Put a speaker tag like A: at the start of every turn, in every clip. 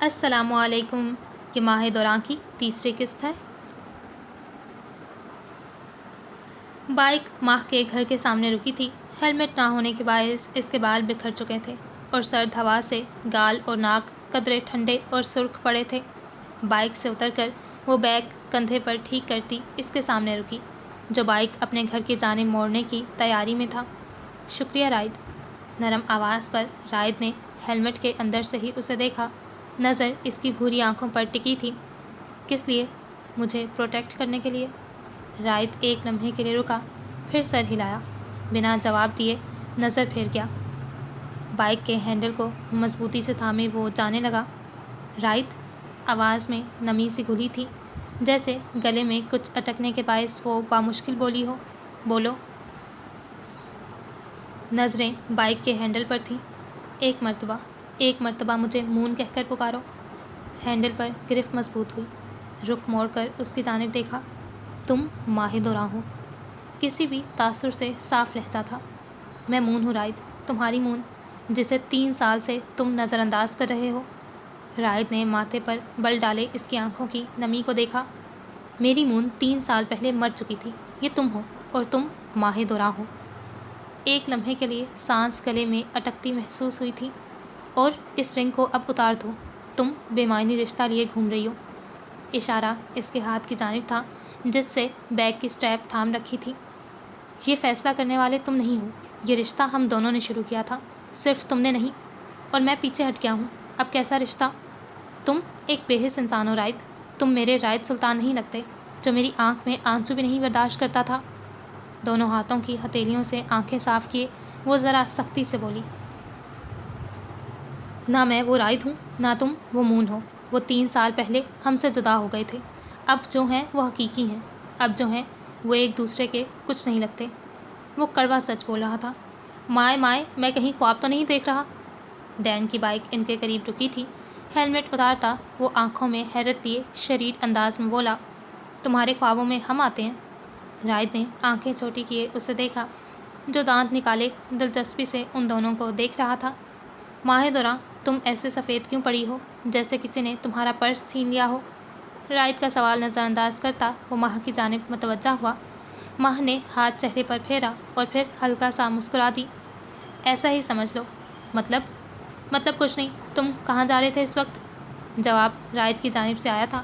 A: السلام علیکم۔ یہ ماہ دوراں کی تیسری قسط ہے۔ بائک ماہ کے گھر کے سامنے رکی تھی۔ ہیلمٹ نہ ہونے کے باعث اس کے بال بکھر چکے تھے اور سرد ہوا سے گال اور ناک قدرے ٹھنڈے اور سرخ پڑے تھے۔ بائک سے اتر کر وہ بیگ کندھے پر ٹھیک کرتی اس کے سامنے رکی، جو بائک اپنے گھر کی جانب موڑنے کی تیاری میں تھا۔ شکریہ رائد، نرم آواز پر رائد نے ہیلمٹ کے اندر سے ہی اسے دیکھا۔ نظر اس کی بھوری آنکھوں پر ٹکی تھی۔ کس لیے؟ مجھے پروٹیکٹ کرنے کے لیے۔ رائد ایک لمحے کے لیے رکا، پھر سر ہلایا۔ بنا جواب دیے نظر پھیر گیا۔ بائک کے ہینڈل کو مضبوطی سے تھامے وہ جانے لگا۔ رائد، آواز میں نمی سی گھلی تھی، جیسے گلے میں کچھ اٹکنے کے باعث وہ بامشکل بولی ہو۔ بولو۔ نظریں بائک کے ہینڈل پر تھیں۔ ایک مرتبہ مجھے مون کہہ کر پکارو۔ ہینڈل پر گرفت مضبوط ہوئی۔ رخ موڑ کر اس کی جانب دیکھا۔ تم ماہ دوراں ہو۔ کسی بھی تاثر سے صاف لہجہ تھا۔ میں مون ہوں رائد، تمہاری مون، جسے 3 سال سے تم نظر انداز کر رہے ہو۔ رائد نے ماتھے پر بل ڈالے اس کی آنکھوں کی نمی کو دیکھا۔ میری مون 3 سال پہلے مر چکی تھی۔ یہ تم ہو، اور تم ماہ دوراں ہو۔ ایک لمحے کے لیے سانس گلے میں اٹکتی محسوس ہوئی تھی۔ اور اس رنگ کو اب اتار دو، تم بے معنی رشتہ لیے گھوم رہی ہو۔ اشارہ اس کے ہاتھ کی جانب تھا جس سے بیگ کی سٹریپ تھام رکھی تھی۔ یہ فیصلہ کرنے والے تم نہیں ہو۔ یہ رشتہ ہم دونوں نے شروع کیا تھا، صرف تم نے نہیں، اور میں پیچھے ہٹ گیا ہوں۔ اب کیسا رشتہ؟ تم ایک بے حس انسان ہو رائد۔ تم میرے رائد سلطان نہیں لگتے، جو میری آنکھ میں آنسو بھی نہیں برداشت کرتا تھا۔ دونوں ہاتھوں کی ہتھیلیوں سے آنکھیں صاف کیے وہ ذرا سختی سے بولی۔ نہ میں وہ رائد ہوں، نہ تم وہ مون ہو۔ وہ 3 سال پہلے ہم سے جدا ہو گئے تھے۔ اب جو ہیں وہ حقیقی ہیں۔ اب جو ہیں وہ ایک دوسرے کے کچھ نہیں لگتے۔ وہ کڑوا سچ بول رہا تھا۔ مائے میں کہیں خواب تو نہیں دیکھ رہا؟ ڈین کی بائک ان کے قریب رکی تھی۔ ہیلمٹ اتارتا وہ آنکھوں میں حیرت دیے شدید انداز میں بولا، تمہارے خوابوں میں ہم آتے ہیں؟ رائد نے آنکھیں چھوٹی کیے اسے دیکھا، جو دانت نکالے دلچسپی سے ان دونوں کو دیکھ رہا تھا۔ ماہ دوراں، تم ایسے سفید کیوں پڑی ہو، جیسے کسی نے تمہارا پرس چھین لیا ہو؟ رائد کا سوال نظر انداز کرتا وہ ماہ کی جانب متوجہ ہوا۔ ماہ نے ہاتھ چہرے پر پھیرا اور پھر ہلکا سا مسکرا دی۔ ایسا ہی سمجھ لو۔ مطلب کچھ نہیں۔ تم کہاں جا رہے تھے اس وقت؟ جواب رائد کی جانب سے آیا تھا۔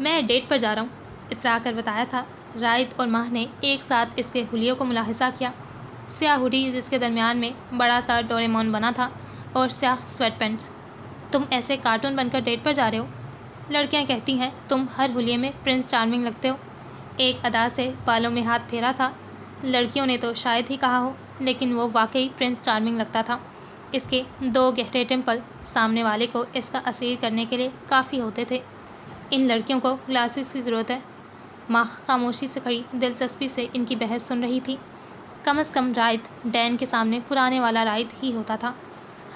A: میں ڈیٹ پر جا رہا ہوں، اترا کر بتایا تھا۔ رائد اور ماہ نے ایک ساتھ اس کے حلیوں کو ملاحظہ کیا۔ سیاہ ہوڈی جس کے درمیان میں بڑا سا ڈوریمون بنا تھا، اور سیاہ سویٹ پینٹس۔ تم ایسے کارٹون بن کر ڈیٹ پر جا رہے ہو؟ لڑکیاں کہتی ہیں تم ہر حلیے میں پرنس چارمنگ لگتے ہو۔ ایک ادا سے بالوں میں ہاتھ پھیرا تھا۔ لڑکیوں نے تو شاید ہی کہا ہو، لیکن وہ واقعی پرنس چارمنگ لگتا تھا۔ اس کے 2 گہرے ڈمپل سامنے والے کو اس کا اسیر کرنے کے لیے کافی ہوتے تھے۔ ان لڑکیوں کو گلاسز کی ضرورت ہے۔ ماہ خاموشی سے کھڑی دلچسپی سے ان کی بحث سن رہی تھی۔ کم از کم رائد ڈین کے سامنے پرانے والا رائد ہی ہوتا تھا۔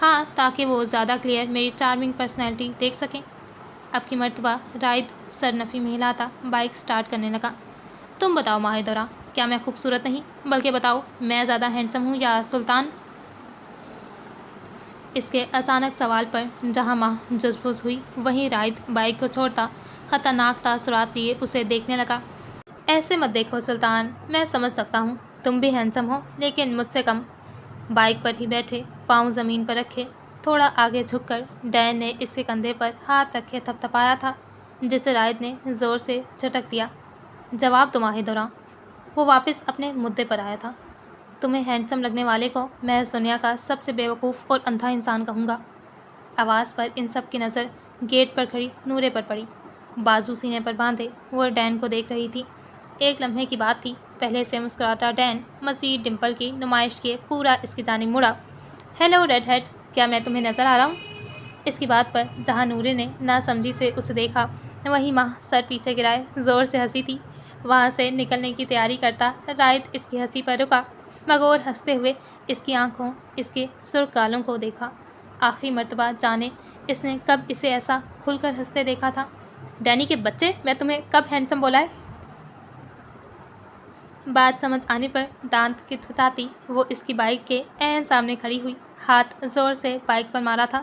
A: ہاں، تاکہ وہ زیادہ کلیئر میری چارمنگ پرسنالٹی دیکھ سکیں۔ اب کی مرتبہ رائد سر نفی میں ہلاتا بائک سٹارٹ کرنے لگا۔ تم بتاؤ ماہ دوراں، کیا میں خوبصورت نہیں، بلکہ بتاؤ میں زیادہ ہینڈسم ہوں یا سلطان؟ اس کے اچانک سوال پر جہاں ماہ جزبز ہوئی، وہیں رائد بائک کو چھوڑتا خطرناک تاثرات لیے اسے دیکھنے لگا۔ ایسے مت دیکھو سلطان، میں سمجھ سکتا ہوں تم بھی ہینڈسم ہو، لیکن مجھ سے کم۔ بائک پر ہی بیٹھے، پاؤں زمین پر رکھے، تھوڑا آگے جھک کر ڈین نے اس کے کندھے پر ہاتھ رکھے تھپ تھپایا تھا، جسے رائد نے زور سے جھٹک دیا۔ جواب دو ماہ دوراں۔ وہ واپس اپنے مدعے پر آیا تھا۔ تمہیں ہینڈسم لگنے والے کو محض دنیا کا سب سے بے وقوف اور اندھا انسان کہوں گا۔ آواز پر ان سب کی نظر گیٹ پر کھڑی نورے پر پڑی۔ بازو سینے پر باندھے وہ ڈین کو دیکھ رہی تھی۔ ایک لمحے کی بات تھی، پہلے سے مسکراتا ڈین مزید ڈمپل کی نمائش کیے پورا اس کی جانب مڑا۔ ہیلو ریڈ ہیڈ، کیا میں تمہیں نظر آ رہا ہوں؟ اس کی بات پر جہاں نورے نے ناسمجھی سے اسے دیکھا، وہیں ماہ سر پیچھے گرائے زور سے ہنسی تھی۔ وہاں سے نکلنے کی تیاری کرتا رائد اس کی ہنسی پر رکا، مغرور ہنستے ہوئے اس کی آنکھوں، اس کے سرخ گالوں کو دیکھا۔ آخری مرتبہ جانے اس نے کب اسے ایسا کھل کر ہنستے دیکھا تھا۔ ڈینی کے بچے، میں تمہیں کب ہینڈسم بولا ہے؟ بات سمجھ آنے پر دانت کھچکھچاتی وہ اس کی بائک کے عین سامنے کھڑی ہوئی، ہاتھ زور سے بائک پر مارا تھا۔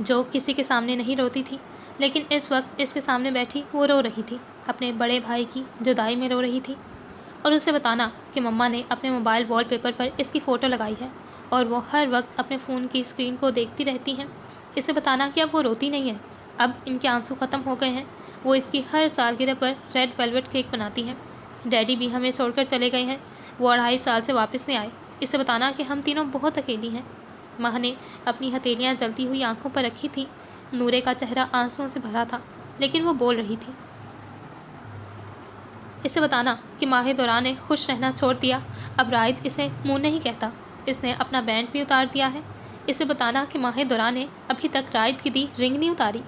A: جو کسی کے سامنے نہیں روتی تھی، لیکن اس وقت اس کے سامنے بیٹھی وہ رو رہی تھی، اپنے بڑے بھائی کی جدائی میں رو رہی تھی۔ اور اسے بتانا کہ مما نے اپنے موبائل وال پیپر پر اس کی فوٹو لگائی ہے اور وہ ہر وقت اپنے فون کی اسکرین کو دیکھتی رہتی ہیں۔ اسے بتانا کہ اب وہ روتی نہیں ہے، اب ان کے آنسو ختم ہو گئے ہیں۔ وہ اس کی ہر سالگرہ پر ریڈ ویلویٹ کیک بناتی ہیں۔ ڈیڈی بھی ہمیں چھوڑ کر چلے گئے ہیں، وہ 2.5 سال سے واپس نہیں آئے۔ اسے بتانا کہ ہم تینوں بہت اکیلی ہیں۔ ماں نے اپنی ہتھیلیاں جلتی ہوئی آنکھوں پر رکھی تھیں۔ نورے کا چہرہ آنسوؤں سے بھرا تھا، لیکن وہ بول رہی تھی۔ اسے بتانا کہ ماہ دوران نے خوش رہنا چھوڑ دیا، اب رائد اسے منہ نہیں کہتا، اس نے اپنا بینڈ بھی اتار دیا ہے۔ اسے بتانا کہ ماہ دوران نے ابھی تک رائد کی دی رنگ نہیں اتاری۔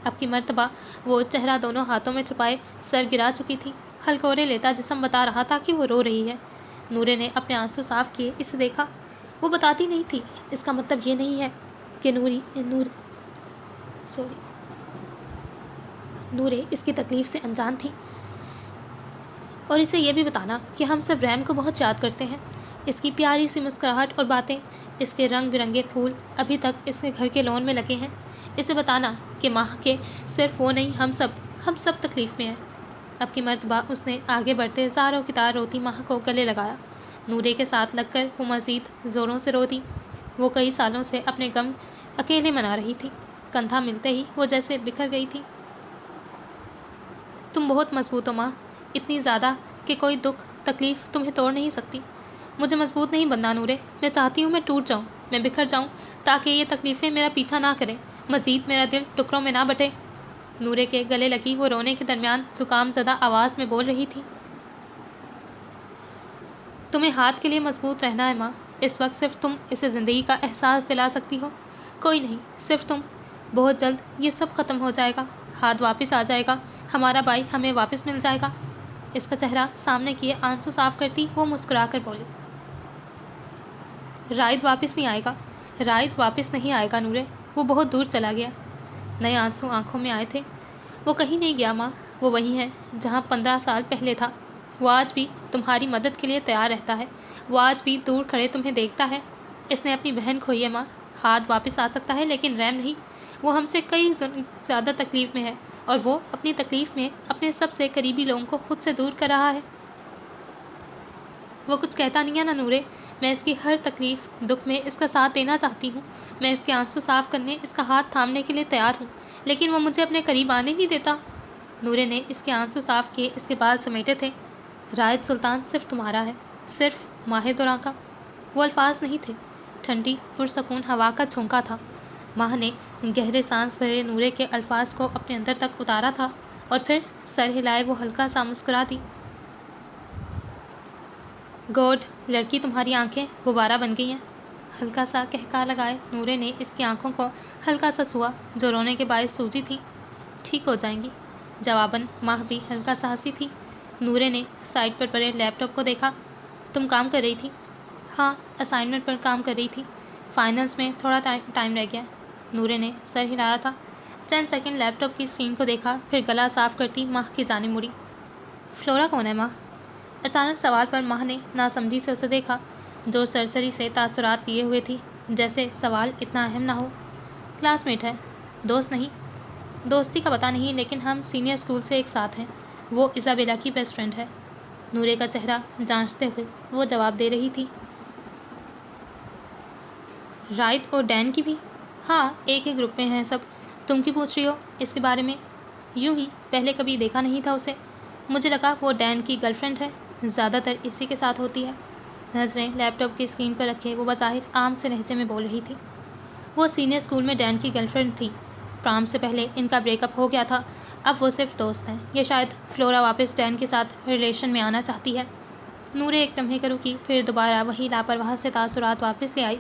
A: اب کی مرتبہ وہ چہرہ دونوں ہاتھوں میں چھپائے سر گرا چکی تھی، ہلکورے لیتا جسم بتا رہا تھا کہ وہ رو رہی ہے۔ نورے نے اپنے آنسو صاف کیے، اسے دیکھا۔ وہ بتاتی نہیں تھی، اس کا مطلب یہ نہیں ہے کہ نورے اس کی تکلیف سے انجان تھی۔ اور اسے یہ بھی بتانا کہ ہم سب ریم کو بہت یاد کرتے ہیں، اس کی پیاری سی مسکراہٹ اور باتیں، اس کے رنگ برنگے پھول ابھی تک اس کے گھر کے لون میں لگے ہیں۔ اسے بتانا کہ ماہ کے صرف وہ نہیں، ہم سب تکلیف میں ہیں۔ اب کی مرتبہ اس نے آگے بڑھتے زاروں کی طرح روتی ماہ کو گلے لگایا۔ نورے کے ساتھ لگ کر وہ مزید زوروں سے روتی۔ وہ کئی سالوں سے اپنے غم اکیلے منا رہی تھی، کندھا ملتے ہی وہ جیسے بکھر گئی تھی۔ تم بہت مضبوط ہو ماں، اتنی زیادہ کہ کوئی دکھ تکلیف تمہیں توڑ نہیں سکتی۔ مجھے مضبوط نہیں بننا نورے، میں چاہتی ہوں میں ٹوٹ جاؤں، میں بکھر جاؤں، تاکہ یہ تکلیفیں میرا پیچھا نہ کریں، مزید میرا دل ٹکڑوں میں نہ بٹے۔ نورے کے گلے لگی وہ رونے کے درمیان زکام زدہ آواز میں بول رہی تھی۔ تمہیں ہاتھ کے لیے مضبوط رہنا ہے ماں، اس وقت صرف تم اسے زندگی کا احساس دلا سکتی ہو، کوئی نہیں، صرف تم۔ بہت جلد یہ سب ختم ہو جائے گا، ہاتھ واپس آ جائے گا، ہمارا بھائی ہمیں واپس مل جائے گا۔ اس کا چہرہ سامنے کیے آنسو صاف کرتی وہ مسکرا کر بولی۔ رائد واپس نہیں آئے گا، رائد واپس نہیں آئے گا نورے، وہ بہت دور چلا گیا۔ نئے آنسو آنکھوں میں آئے تھے۔ وہ کہیں نہیں گیا ماں، وہ وہیں ہے جہاں 15 سال پہلے تھا۔ وہ آج بھی تمہاری مدد کے لیے تیار رہتا ہے، وہ آج بھی دور کھڑے تمہیں دیکھتا ہے۔ اس نے اپنی بہن کھوئی ہے ماں، ہاتھ واپس آ سکتا ہے لیکن ریم نہیں۔ وہ ہم سے کئی زیادہ تکلیف میں ہے، اور وہ اپنی تکلیف میں اپنے سب سے قریبی لوگوں کو خود سے دور کر رہا ہے۔ وہ کچھ کہتا نہیں ہے نا نورے، میں اس کی ہر تکلیف دکھ میں اس کا ساتھ دینا چاہتی ہوں، میں اس کے آنسو صاف کرنے، اس کا ہاتھ تھامنے کے لیے تیار ہوں، لیکن وہ مجھے اپنے قریب آنے نہیں دیتا۔ نورے نے اس کے آنسو صاف کیے، اس کے بال سمیٹے تھے۔ رائد سلطان صرف تمہارا ہے، صرف ماہ دوران کا۔ وہ الفاظ نہیں تھے، ٹھنڈی پرسکون ہوا کا جھونکا تھا۔ ماہ نے گہرے سانس بھرے نورے کے الفاظ کو اپنے اندر تک اتارا تھا، اور پھر سر ہلائے وہ ہلکا سا مسکرا دی۔ گوڈ لڑکی، تمہاری آنکھیں غبارہ بن گئی ہیں۔ ہلکا سا کہکا لگائے نورے نے اس کی آنکھوں کو ہلکا سا چھوا جو رونے کے باعث سوجی تھی۔ ٹھیک ہو جائیں گی۔ جواباً ماہ بھی ہلکا سا ہنسی تھی۔ نورے نے سائڈ پر پڑے لیپ ٹاپ کو دیکھا۔ تم کام کر رہی تھی؟ ہاں، اسائنمنٹ پر کام کر رہی تھی، فائنلز میں تھوڑا ٹائم رہ گیا۔ نورے نے سر ہلایا تھا۔ 10 سیکنڈ لیپ ٹاپ کی اسکرین کو دیکھا، پھر گلا صاف کرتی ماہ کی جانب مڑی۔ فلورا کون ہے ماہ؟ اچانک سوال پر ماہ نے ناسمجھی سے اسے دیکھا، جو سرسری سے تاثرات لیے ہوئے تھی، جیسے سوال اتنا اہم نہ ہو۔ کلاس میٹ ہے، دوست نہیں۔ دوستی کا پتہ نہیں، لیکن ہم سینئر اسکول سے ایک ساتھ ہیں۔ وہ ایزابیلا کی بیسٹ فرینڈ ہے۔ نورے کا چہرہ جانچتے ہوئے وہ جواب دے رہی تھی۔ رائد اور ڈین کی بھی؟ ہاں، ایک ہی گروپ میں ہیں سب۔ تم کی پوچھ رہی ہو اس کے بارے میں؟ یوں ہی، پہلے کبھی دیکھا نہیں تھا اسے، مجھے لگا وہ ڈین کی گرل فرینڈ ہے، زیادہ تر اسی کے ساتھ ہوتی ہے۔ نظریں لیپ ٹاپ کی اسکرین پر رکھے وہ بظاہر عام سے لہجے میں بول رہی تھی۔ وہ سینئر اسکول میں ڈین کی گرل فرینڈ تھی، پرام سے پہلے ان کا بریک اپ ہو گیا تھا، اب وہ صرف دوست ہیں، یا شاید فلورا واپس ڈین کے ساتھ ریلیشن میں آنا چاہتی ہے۔ نورے ایک لمحے کا رکی، پھر دوبارہ وہی لاپرواہ سے تاثرات واپس لے آئی۔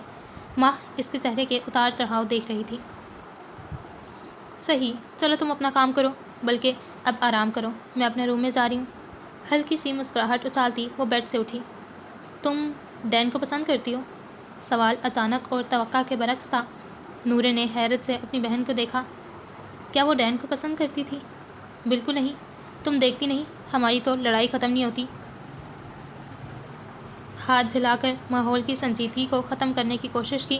A: ماہ اس کے چہرے کے اتار چڑھاؤ دیکھ رہی تھی۔ صحیح، چلو تم اپنا کام کرو، بلکہ اب آرام کرو، میں اپنے روم میں جا رہی ہوں۔ ہلکی سی مسکراہٹ اچھالتی وہ بیڈ سے اٹھی۔ تم ڈین کو پسند کرتی ہو؟ سوال اچانک اور توقع کے برعکس تھا۔ نورے نے حیرت سے اپنی بہن کو دیکھا۔ کیا وہ ڈین کو پسند کرتی تھی؟ بالکل نہیں، تم دیکھتی نہیں، ہماری تو لڑائی ختم نہیں ہوتی۔ ہاتھ جھلا کر ماحول کی سنجیدگی کو ختم کرنے کی کوشش کی۔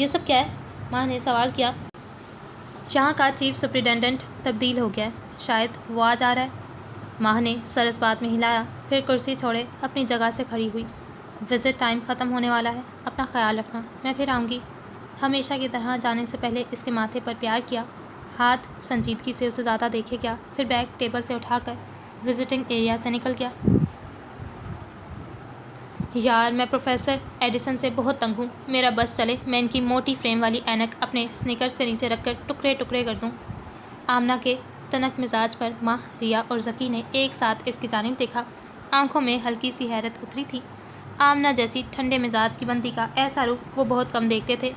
A: یہ سب کیا ہے؟ ماں نے سوال کیا۔ یہاں کا چیف سپرنٹینڈنٹ تبدیل ہو گیا ہے، شاید وہ آج آ رہا ہے۔ ماں نے سر اس بات میں ہلایا، پھر کرسی چھوڑے اپنی جگہ سے کھڑی ہوئی۔ وزٹ ٹائم ختم ہونے والا ہے، اپنا خیال رکھنا، میں پھر آؤں گی۔ ہمیشہ کی طرح جانے سے پہلے اس کے ماتھے پر پیار کیا، ہاتھ سنجیدگی سے اسے زیادہ دیکھے گیا، پھر بیگ ٹیبل سے اٹھا کر وزٹنگ ایریا سے نکل گیا۔ یار میں پروفیسر ایڈیسن سے بہت تنگ ہوں، میرا بس چلے میں ان کی موٹی فریم والی اینک اپنے سنیکرز کے نیچے رکھ کر ٹکڑے ٹکڑے کر دوں۔ آمنہ کے تنک مزاج پر ماں، ریا اور ذکی نے ایک ساتھ اس کی جانب دیکھا۔ آنکھوں میں ہلکی سی حیرت اتری تھی۔ آمنہ جیسی ٹھنڈے مزاج کی بندی کا ایسا رخ وہ بہت کم دیکھتے تھے۔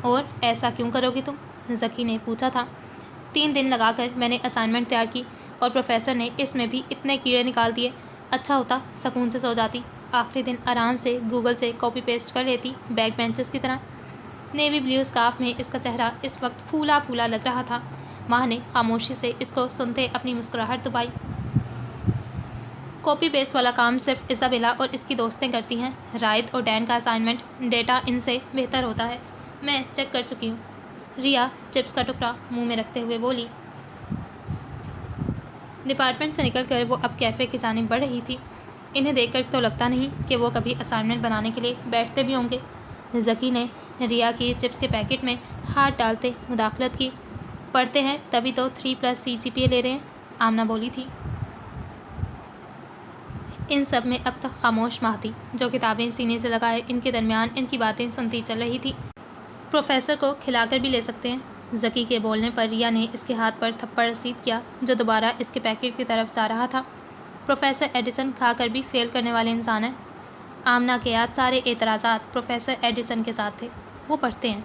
A: اور ایسا کیوں کرو گی تم؟ ذکی نے پوچھا تھا۔ 3 دن لگا کر میں نے اسائنمنٹ تیار کی اور پروفیسر نے اس میں بھی اتنے کیڑے نکال دیے، اچھا ہوتا سکون سے سو جاتی، آخری دن آرام سے گوگل سے کاپی پیسٹ کر لیتی بیک بینچز کی طرح۔ نیوی بلیو اسکارف میں اس کا چہرہ اس وقت پھولا پھولا لگ رہا تھا۔ ماں نے خاموشی سے اس کو سنتے اپنی مسکراہٹ دبائی۔ کاپی پیسٹ والا کام صرف ایزابیلا اور اس کی دوستیں کرتی ہیں، رائد اور ڈین کا اسائنمنٹ ڈیٹا ان سے بہتر ہوتا ہے، میں چیک کر چکی ہوں۔ ریا چپس کا ٹکڑا منہ میں رکھتے ہوئے بولی۔ ڈپارٹمنٹ سے نکل کر وہ اب کیفے کی جانب بڑھ رہی تھی۔ انہیں دیکھ کر تو لگتا نہیں کہ وہ کبھی اسائنمنٹ بنانے کے لیے بیٹھتے بھی ہوں گے۔ ذکی نے ریا کی چپس کے پیکٹ میں ہاتھ ڈالتے مداخلت کی۔ پڑھتے ہیں تبھی تو 3+ CGPA لے رہے ہیں، آمنہ بولی تھی۔ ان سب میں اب تک خاموش ماں تھی، جو کتابیں سینے سے لگائے ان کے درمیان ان کی باتیں سنتی چل رہی تھی۔ پروفیسر کو کھلا کر بھی لے سکتے ہیں۔ ذکی کے بولنے پر ریا نے اس کے ہاتھ پر تھپڑ رسید کیا جو دوبارہ اس کے پیکٹ کی طرف جا رہا تھا۔ پروفیسر ایڈیسن کھا کر بھی فیل کرنے والے انسان ہیں۔ آمنہ کے آج سارے اعتراضات پروفیسر ایڈیسن کے ساتھ تھے۔ وہ پڑھتے ہیں۔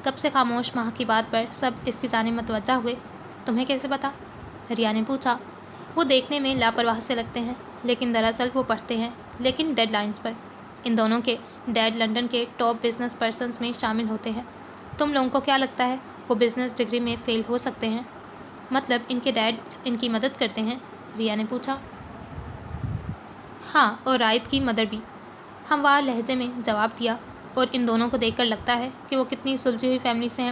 A: کب سے خاموش ماں کی بات پر سب اس کی جانب متوجہ ہوئے؟ تمہیں کیسے پتا؟ ریا نے پوچھا۔ وہ دیکھنے میں لاپرواہ سے لگتے ہیں، لیکن دراصل وہ پڑھتے ہیں، لیکن ڈیڈ لائنز پر۔ ان دونوں کے ڈیڈ لندن کے ٹاپ بزنس پرسنز میں شامل ہوتے ہیں۔ تم لوگوں کو کیا لگتا ہے وہ بزنس ڈگری میں فیل ہو سکتے ہیں؟ مطلب ان کے ڈیڈ ان کی مدد کرتے ہیں؟ ریا نے پوچھا۔ ہاں، اور رائد کی مدر بھی، ہموار لہجے میں جواب دیا۔ اور ان دونوں کو دیکھ کر لگتا ہے کہ وہ کتنی سلجھی ہوئی فیملی سے ہیں،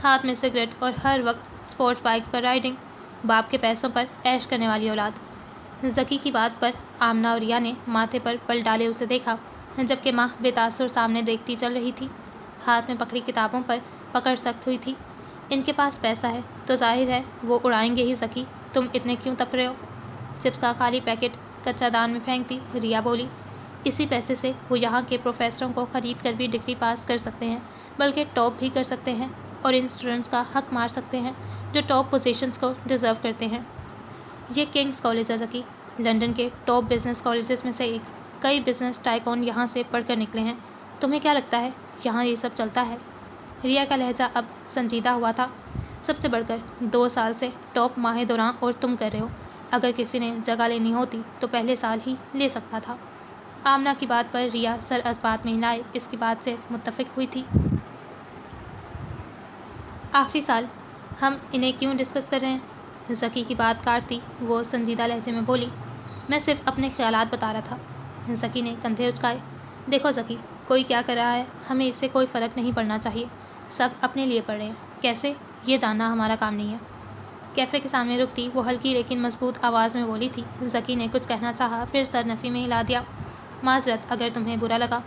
A: ہاتھ میں سگریٹ اور ہر وقت اسپورٹ بائک پر رائڈنگ، باپ کے پیسوں پر عیش کرنے والی اولاد۔ ذکی کی بات پر آمنہ اور ریا نے ماتھے پر بل ڈالے اسے دیکھا، جبکہ ماں بے تاثر سامنے دیکھتی چل رہی تھی، ہاتھ میں پکڑی کتابوں پر پکڑ سخت ہوئی تھی۔ ان کے پاس پیسہ ہے تو ظاہر ہے وہ اڑائیں گے ہی ذکی، تم اتنے کیوں تپ رہے ہو؟ چپس کا خالی پیکٹ کچا دان میں پھینکتی ریا بولی۔ اسی پیسے سے وہ یہاں کے پروفیسروں کو خرید کر بھی ڈگری پاس کر سکتے ہیں، بلکہ ٹاپ بھی کر سکتے ہیں، اور ان اسٹوڈنٹس کا حق مار سکتے ہیں جو ٹاپ پوزیشنز کو ڈیزرو کرتے ہیں۔ یہ کنگز کالج ہے ذکی، لندن کے ٹاپ بزنس کالجز میں سے ایک۔ کئی بزنس ٹائکون یہاں سے پڑھ کر نکلے ہیں۔ تمہیں کیا لگتا ہے یہاں یہ سب چلتا ہے؟ ریا کا لہجہ اب سنجیدہ ہوا تھا۔ سب سے بڑھ کر 2 سال سے ٹاپ ماہ دوران اور تم کر رہے ہو۔ اگر کسی نے جگہ لینی ہوتی تو پہلے سال ہی لے سکتا تھا۔ آمنہ کی بات پر ریا سر اس بات میں ہلائے اس کی بات سے متفق ہوئی تھی۔ آخری سال ہم انہیں کیوں ڈسکس کر رہے ہیں؟ ذکی کی بات کاٹتی وہ سنجیدہ لہجے میں بولی۔ میں صرف اپنے خیالات بتا رہا تھا۔ ذکی نے کندھے اچکائے۔ دیکھو ذکی، کوئی کیا کر رہا ہے ہمیں اس سے کوئی فرق نہیں پڑنا چاہیے، سب اپنے لیے پڑھ رہے ہیں، کیسے یہ جاننا ہمارا کام نہیں ہے۔ کیفے کے سامنے رکتی وہ ہلکی لیکن مضبوط آواز میں بولی تھی۔ ذکی نے کچھ کہنا چاہا، پھر سر نفی میں ہلا دیا۔ معذرت اگر تمہیں برا لگا۔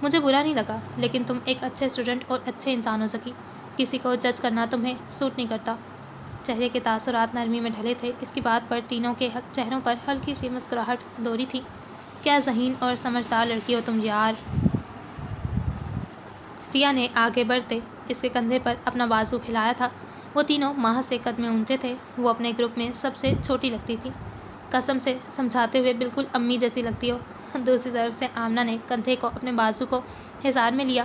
A: مجھے برا نہیں لگا، لیکن تم ایک اچھے اسٹوڈنٹ اور اچھے انسان ہو ذکی، کسی کو جج کرنا تمہیں سوٹ نہیں کرتا۔ چہرے کے تاثرات نرمی میں ڈھلے تھے۔ اس کی بات پر تینوں کے چہروں پر ہلکی سی مسکراہٹ دوری تھی۔ کیا ذہین اور سمجھدار لڑکی ہو تم یار۔ ریا نے آگے بڑھتے اس کے کندھے پر اپنا بازو پھیلایا تھا۔ وہ تینوں ماہ سے قد میں اونچے تھے، وہ اپنے گروپ میں سب سے چھوٹی لگتی تھی۔ قسم سے سمجھاتے ہوئے بالکل امی جیسی لگتی ہو۔ دوسری طرف سے آمنہ نے کندھے کو اپنے بازو کو حصار میں لیا۔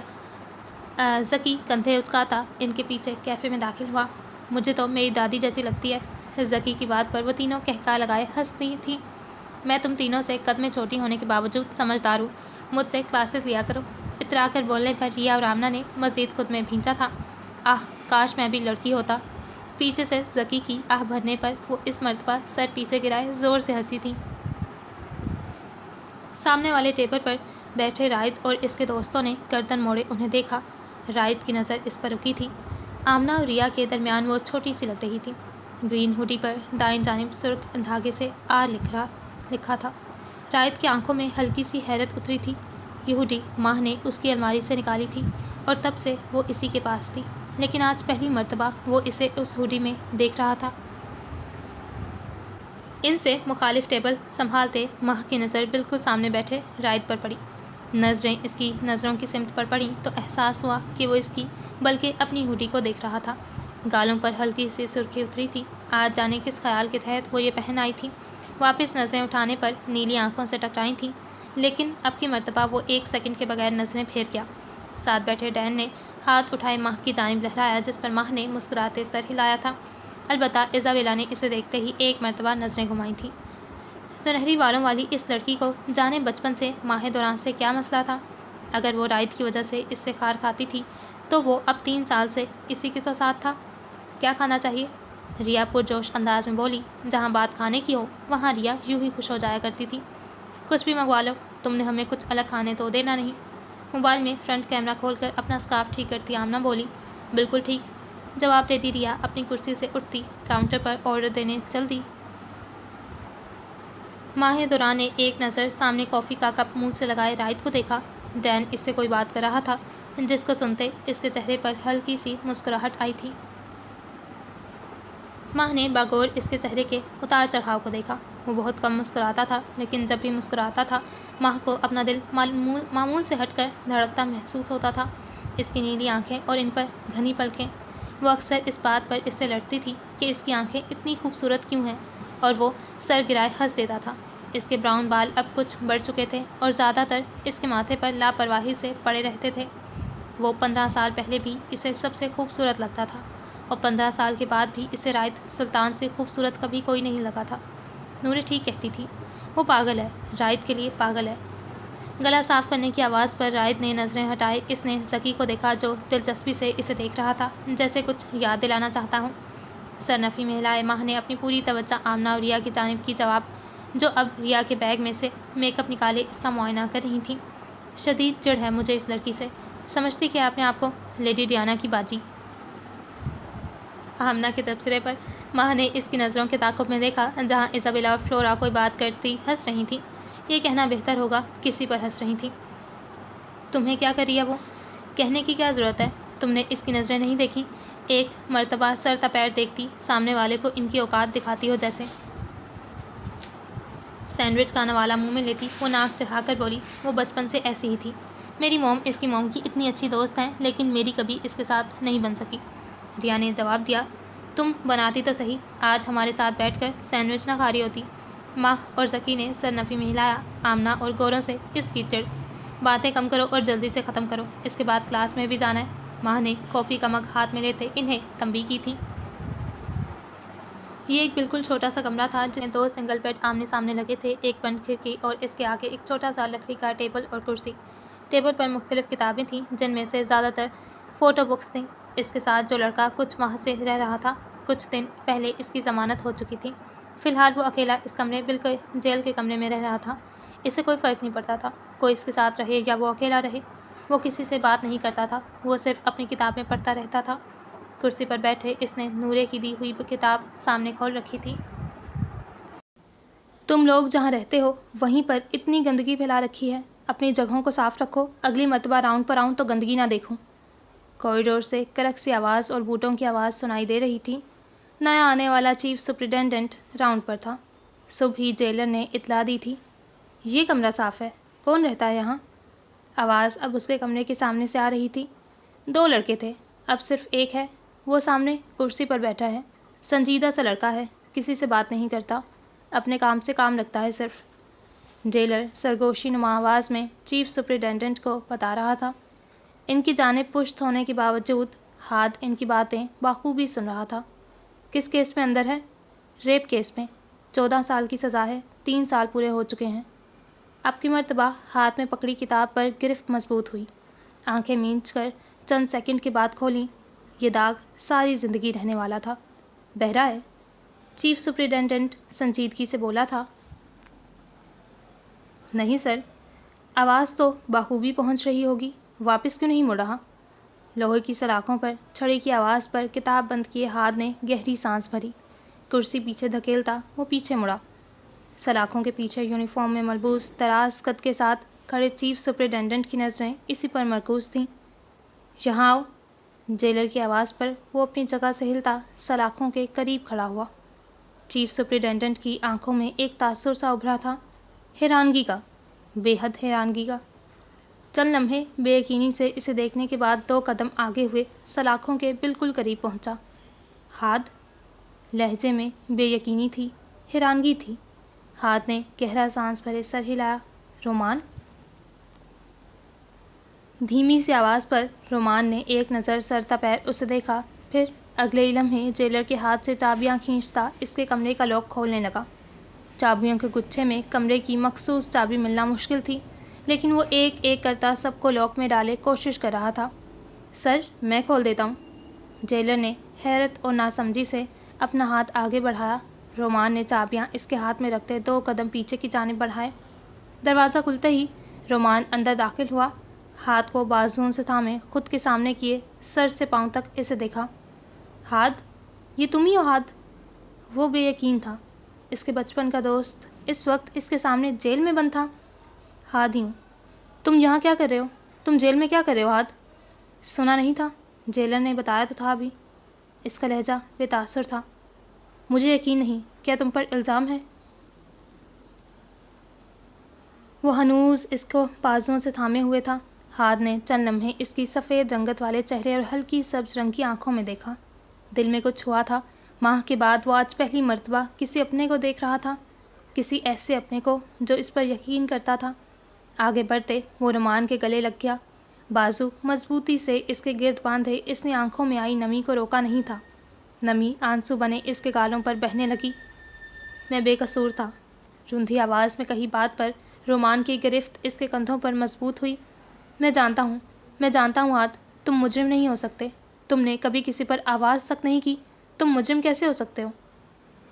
A: ذکی کندھے اچکاتا ان کے پیچھے کیفے میں داخل ہوا۔ مجھے تو میری دادی جیسی لگتی ہے۔ ذکی کی بات پر وہ تینوں کہکا لگائے ہنستی تھیں۔ میں تم تینوں سے قد میں چھوٹی ہونے کے باوجود سمجھدار ہوں، مجھ سے کلاسز لیا کرو۔ اترا کر بولنے پر ریا اور آمنہ نے مزید خود میں بھینچا تھا۔ آہ کاش میں بھی لڑکی ہوتا۔ پیچھے سے ذکی کی آہ بھرنے پر وہ اس مرتبہ سر پیچھے گرائے زور سے ہنسی تھی۔ سامنے والے ٹیبل پر بیٹھے رائد اور اس کے دوستوں نے گردن موڑے انہیں دیکھا۔ راحت کی نظر اس پر رکی تھی۔ آمنہ اور ریا کے درمیان وہ چھوٹی سی لگ رہی تھی۔ گرین ہوڈی پر دائیں جانب سرخ دھاگے سے آر لکھا تھا۔ راحت کی آنکھوں میں ہلکی سی حیرت اتری تھی۔ یہ ہوڈی ماہ نے اس کی الماری سے نکالی تھی اور تب سے وہ اسی کے پاس تھی، لیکن آج پہلی مرتبہ وہ اسے اس ہوڈی میں دیکھ رہا تھا۔ ان سے مخالف ٹیبل سنبھالتے ماہ کی نظر بالکل سامنے بیٹھے راحت پر پڑی۔ نظریں اس کی نظروں کی سمت پر پڑیں تو احساس ہوا کہ وہ اس کی بلکہ اپنی ہوڈی کو دیکھ رہا تھا۔ گالوں پر ہلکی سی سرخی اتری تھی۔ آج جانے کس خیال کے تحت وہ یہ پہن آئی تھی۔ واپس نظریں اٹھانے پر نیلی آنکھوں سے ٹکرائی تھیں، لیکن اب کی مرتبہ وہ ایک سیکنڈ کے بغیر نظریں پھیر گیا۔ ساتھ بیٹھے ڈین نے ہاتھ اٹھائے ماہ کی جانب لہرایا، جس پر ماہ نے مسکراتے سر ہلایا تھا۔ البتہ ایزابیلا نے اسے دیکھتے ہی ایک مرتبہ نظریں گھمائی تھیں۔ سنہری بالوں والی اس لڑکی کو جانے بچپن سے ماہ دوران سے کیا مسئلہ تھا۔ اگر وہ راحت کی وجہ سے اس سے کھار کھاتی تھی تو وہ اب 3 سال سے اسی کے تو ساتھ تھا۔ کیا کھانا چاہیے؟ ریا پرجوش انداز میں بولی۔ جہاں بات کھانے کی ہو وہاں ریا یوں ہی خوش ہو جایا کرتی تھی۔ کچھ بھی منگوا لو، تم نے ہمیں کچھ الگ کھانے تو دینا نہیں۔ موبائل میں فرنٹ کیمرہ کھول کر اپنا سکارف ٹھیک کرتی آمنہ بولی۔ بالکل ٹھیک، جواب دیتی ریا اپنی کرسی سے اٹھتی کاؤنٹر پر آرڈر دینے چل دی۔ ماہ دوران نے ایک نظر سامنے کافی کا کپ منہ سے لگائے راحت کو دیکھا۔ ڈین اس سے کوئی بات کر رہا تھا، جس کو سنتے اس کے چہرے پر ہلکی سی مسکراہٹ آئی تھی۔ ماہ نے باغور اس کے چہرے کے اتار چڑھاؤ کو دیکھا۔ وہ بہت کم مسکراتا تھا، لیکن جب بھی مسکراتا تھا ماہ کو اپنا دل معمول سے ہٹ کر دھڑکتا محسوس ہوتا تھا۔ اس کی نیلی آنکھیں اور ان پر گھنی پلکیں، وہ اکثر اس بات پر اس سے لڑتی تھی کہ اس کی آنکھیں اتنی خوبصورت کیوں ہیں، اور وہ سر گرائے ہنس دیتا تھا۔ اس کے براؤن بال اب کچھ بڑھ چکے تھے اور زیادہ تر اس کے ماتھے پر لاپرواہی سے پڑے رہتے تھے۔ وہ 15 سال پہلے بھی اسے سب سے خوبصورت لگتا تھا، اور 15 سال کے بعد بھی اسے راحت سلطان سے خوبصورت کبھی کوئی نہیں لگا تھا۔ نورے ٹھیک کہتی تھی، وہ پاگل ہے، راحت کے لیے پاگل ہے۔ گلا صاف کرنے کی آواز پر راحت نے نظریں ہٹائے۔ اس نے ذکی کو دیکھا جو دلچسپی سے اسے دیکھ رہا تھا، جیسے کچھ یاد دلانا چاہتا ہوں۔ سر نفی میں ہلائے ماہ نے اپنی پوری توجہ آمنہ اور ریا کی جانب کی، جواب جو اب ریا کے بیگ میں سے میک اپ نکالے اس کا معائنہ کر رہی تھیں۔ شدید چڑ ہے مجھے اس لڑکی سے، سمجھتی کہ اپنے آپ کو لیڈی ڈیانا کی باجی۔ آمنہ کے تبصرے پر ماہ نے اس کی نظروں کے تعاقب میں دیکھا، جہاں ایزابیلا اور فلورا کوئی بات کرتی ہنس رہی تھیں۔ یہ کہنا بہتر ہوگا کسی پر ہنس رہی تھیں۔ تمہیں کیا کر رہی ہے وہ؟ کہنے کی کیا ضرورت ہے، تم نے اس کی نظریں نہیں دیکھی؟ ایک مرتبہ سر تپیر دیکھتی، سامنے والے کو ان کی اوقات دکھاتی ہو جیسے۔ سینڈوچ کھانا والا منہ میں لیتی وہ ناک چڑھا کر بولی۔ وہ بچپن سے ایسی ہی تھی۔ میری موم اس کی موم کی اتنی اچھی دوست ہیں، لیکن میری کبھی اس کے ساتھ نہیں بن سکی۔ ریا نے جواب دیا۔ تم بناتی تو صحیح، آج ہمارے ساتھ بیٹھ کر سینڈوچ نہ کھا رہی ہوتی۔ ماہ اور ذکی نے سر نفی میں ہلایا۔ آمنہ اور گوروں سے اس کی چڑ، باتیں کم کرو اور جلدی سے ختم کرو، اس کے بعد کلاس میں بھی جانا ہے۔ ماہ نے کافی کا مگ ہاتھ میں لیتے انہیں تنبیہ کی تھی۔ یہ ایک بالکل چھوٹا سا کمرہ تھا جس میں 2 سنگل بیڈ آمنے سامنے لگے تھے، ایک بند کھڑکی اور اس کے آگے ایک چھوٹا سا لکڑی کا ٹیبل اور کرسی۔ ٹیبل پر مختلف کتابیں تھیں، جن میں سے زیادہ تر فوٹو بکس تھیں۔ اس کے ساتھ جو لڑکا کچھ ماہ سے رہ رہا تھا، کچھ دن پہلے اس کی ضمانت ہو چکی تھی۔ فی الحال وہ اکیلا اس کمرے بالکل جیل کے کمرے میں رہ رہا تھا۔ اسے کوئی فرق نہیں پڑتا تھا، کوئی اس کے ساتھ رہے یا وہ اکیلا رہے۔ وہ کسی سے بات نہیں کرتا تھا، وہ صرف اپنی کتابیں پڑھتا رہتا تھا۔ کرسی پر بیٹھے اس نے نورے کی دی ہوئی کتاب سامنے کھول رکھی تھی۔ تم لوگ جہاں رہتے ہو وہیں پر اتنی گندگی پھیلا رکھی ہے، اپنی جگہوں کو صاف رکھو، اگلی مرتبہ راؤنڈ پر آؤں تو گندگی نہ دیکھوں۔ کوریڈور سے کرک سی آواز اور بوٹوں کی آواز سنائی دے رہی تھی۔ نیا آنے والا چیف سپرنٹینڈنٹ راؤنڈ پر تھا۔ صبح ہی جیلر نے اطلاع دی تھی۔ یہ کمرہ صاف ہے، کون رہتا ہے یہاں؟ آواز اب اس کے کمرے کے سامنے سے آ رہی تھی۔ 2 لڑکے تھے، اب صرف ایک ہے، وہ سامنے کرسی پر بیٹھا ہے۔ سنجیدہ سا لڑکا ہے، کسی سے بات نہیں کرتا، اپنے کام سے کام رکھتا ہے صرف۔ جیلر سرگوشی نما آواز میں چیف سپرنٹینڈنٹ کو بتا رہا تھا۔ ان کی جانب پشت ہونے کے باوجود ہاتھ ان کی باتیں بخوبی سن رہا تھا۔ کس کیس میں اندر ہے؟ ریپ کیس میں، 14 سال کی سزا ہے، 3 سال پورے ہو چکے ہیں۔ اب کی مرتبہ ہاتھ میں پکڑی کتاب پر گرفت مضبوط ہوئی، آنکھیں مینچ کر چند سیکنڈ کے بعد کھولیں۔ یہ داغ ساری زندگی رہنے والا تھا۔ بہرا ہے؟ چیف سپرنٹینڈنٹ سنجیدگی سے بولا تھا۔ نہیں سر۔ آواز تو بخوبی پہنچ رہی ہوگی، واپس کیوں نہیں مڑ رہا؟ لوہے کی سلاخوں پر چھڑی کی آواز پر کتاب بند کیے ہاتھ نے گہری سانس بھری۔ کرسی پیچھے دھکیلتا وہ پیچھے مڑا۔ سلاخوں کے پیچھے یونیفارم میں ملبوس دراز قد کے ساتھ کھڑے چیف سپرنٹینڈنٹ کی نظریں اسی پر مرکوز تھیں۔ یہاں آؤ، جیلر کی آواز پر وہ اپنی جگہ سے ہلتا سلاخوں کے قریب کھڑا ہوا۔ چیف سپرنٹینڈنٹ کی آنکھوں میں ایک تاثر سا ابھرا تھا، حیرانگی کا، بے حد حیرانگی کا۔ چند لمحے بے یقینی سے اسے دیکھنے کے بعد 2 قدم آگے ہوئے سلاخوں کے بالکل قریب پہنچا۔ ہاتھ، لہجے میں بے یقینی تھی، حیرانگی تھی۔ ہاتھ نے گہرا سانس بھرے سر ہلایا۔ رومان؟ دھیمی سی آواز پر رومان نے ایک نظر سر تا پیر اسے دیکھا، پھر اگلے ہی لمحے جیلر کے ہاتھ سے چابیاں کھینچتا اس کے کمرے کا لاک کھولنے لگا۔ چابیوں کے گچھے میں کمرے کی مخصوص چابی ملنا مشکل تھی، لیکن وہ ایک ایک کرتا سب کو لاک میں ڈالے کوشش کر رہا تھا۔ سر، میں کھول دیتا ہوں۔ جیلر نے حیرت اور ناسمجھی سے اپنا ہاتھ آگے بڑھایا۔ رومان نے چابیاں اس کے ہاتھ میں رکھتے 2 قدم پیچھے کی جانب بڑھائے۔ دروازہ کھلتے ہی رومان اندر داخل ہوا، ہاتھ کو بازوؤں سے تھامے خود کے سامنے کیے سر سے پاؤں تک اسے دیکھا۔ ہاتھ، یہ تم ہی ہو ہاتھ؟ وہ بے یقین تھا، اس کے بچپن کا دوست اس وقت اس کے سامنے جیل میں بند تھا۔ ہاتھ ہی ہوں۔ تم یہاں کیا کر رہے ہو؟ تم جیل میں کیا کر رہے ہو ہاتھ؟ سنا نہیں تھا؟ جیلر نے بتایا تو تھا ابھی۔ اس کا لہجہ بے تاثر تھا۔ مجھے یقین نہیں، کیا تم پر الزام ہے؟ وہ ہنوز اس کو بازوؤں سے تھامے ہوئے تھا۔ ہاتھ نے چند لمحے اس کی سفید رنگت والے چہرے اور ہلکی سبز رنگ کی آنکھوں میں دیکھا۔ دل میں کچھ ہوا تھا۔ ماہ کے بعد وہ آج پہلی مرتبہ کسی اپنے کو دیکھ رہا تھا، کسی ایسے اپنے کو جو اس پر یقین کرتا تھا۔ آگے بڑھتے وہ رومان کے گلے لگ گیا، بازو مضبوطی سے اس کے گرد باندھے اس نے آنکھوں میں آئی نمی کو روکا نہیں تھا۔ نمی آنسو بنے اس کے گالوں پر بہنے لگی۔ میں بے قصور تھا۔ روندھی آواز میں کہی بات پر رومان کی گرفت اس کے کندھوں پر مضبوط ہوئی۔ میں جانتا ہوں ہاتھ، تم مجرم نہیں ہو سکتے۔ تم نے کبھی کسی پر آواز تک نہیں کی، تم مجرم کیسے ہو سکتے ہو؟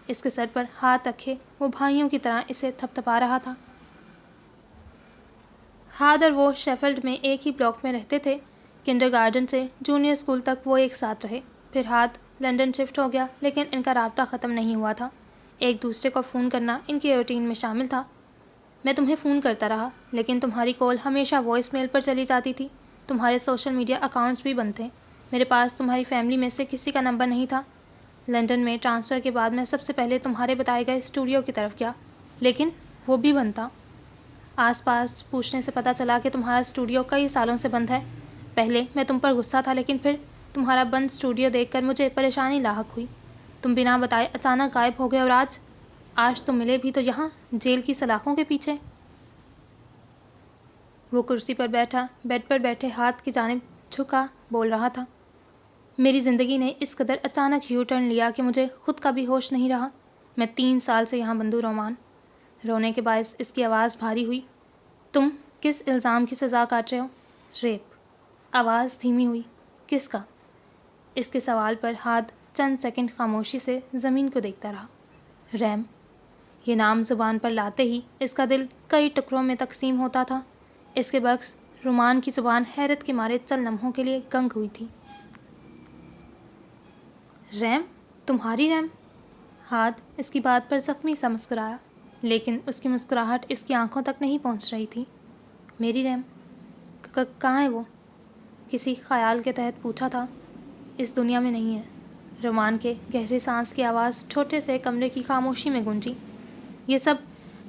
A: اس کے سر پر ہاتھ رکھے وہ بھائیوں کی طرح اسے تھپ تھپا رہا تھا۔ ہاتھ اور وہ شیفلڈ میں ایک ہی بلاک میں رہتے تھے۔ کنڈر گارڈن سے جونیئر اسکول تک وہ ایک ساتھ رہے، پھر ہاتھ لندن شفٹ ہو گیا، لیکن ان کا رابطہ ختم نہیں ہوا تھا۔ ایک دوسرے کو فون کرنا ان کی روٹین میں شامل تھا۔ میں تمہیں فون کرتا رہا، لیکن تمہاری کال ہمیشہ وائس میل پر چلی جاتی تھی۔ تمہارے سوشل میڈیا اکاؤنٹس بھی بند تھے۔ میرے پاس تمہاری فیملی میں سے کسی کا نمبر نہیں تھا۔ لندن میں ٹرانسفر کے بعد میں سب سے پہلے تمہارے بتائے گئے اسٹوڈیو کی طرف گیا، لیکن وہ بھی بند تھا۔ آس پاس پوچھنے سے پتہ چلا کہ تمہارا اسٹوڈیو کئی سالوں سے بند ہے۔ پہلے میں تم پر غصہ تھا، لیکن پھر تمہارا بند اسٹوڈیو دیکھ کر مجھے پریشانی لاحق ہوئی۔ تم بنا بتائے اچانک غائب ہو گئے، اور آج تم ملے بھی تو یہاں جیل کی سلاخوں کے پیچھے۔ وہ کرسی پر بیٹھا بیڈ پر بیٹھے ہاتھ کی جانب جھکا بول رہا تھا۔ میری زندگی نے اس قدر اچانک یو ٹرن لیا کہ مجھے خود کا بھی ہوش نہیں رہا۔ میں 3 سال سے یہاں بند ہوں رومان۔ رونے کے باعث اس کی آواز بھاری ہوئی۔ تم کس الزام کی سزا کاٹ رہے ہو؟ ریپ۔ آواز دھیمی ہوئی۔ کس کا؟ اس کے سوال پر ہاتھ چند سیکنڈ خاموشی سے زمین کو دیکھتا رہا۔ ریم۔ یہ نام زبان پر لاتے ہی اس کا دل کئی ٹکڑوں میں تقسیم ہوتا تھا۔ اس کے برعکس رومان کی زبان حیرت کے مارے چند لمحوں کے لیے گنگ ہوئی تھی۔ ریم؟ تمہاری ریم؟ ہاتھ اس کی بات پر زخمی سا مسکرایا، لیکن اس کی مسکراہٹ اس کی آنکھوں تک نہیں پہنچ رہی تھی۔ میری ریم؟ کہاں ہے وہ؟ کسی خیال کے تحت پوچھا تھا۔ اس دنیا میں نہیں ہے۔ رومان کے گہرے سانس کی آواز چھوٹے سے کمرے کی خاموشی میں گونجی۔ یہ سب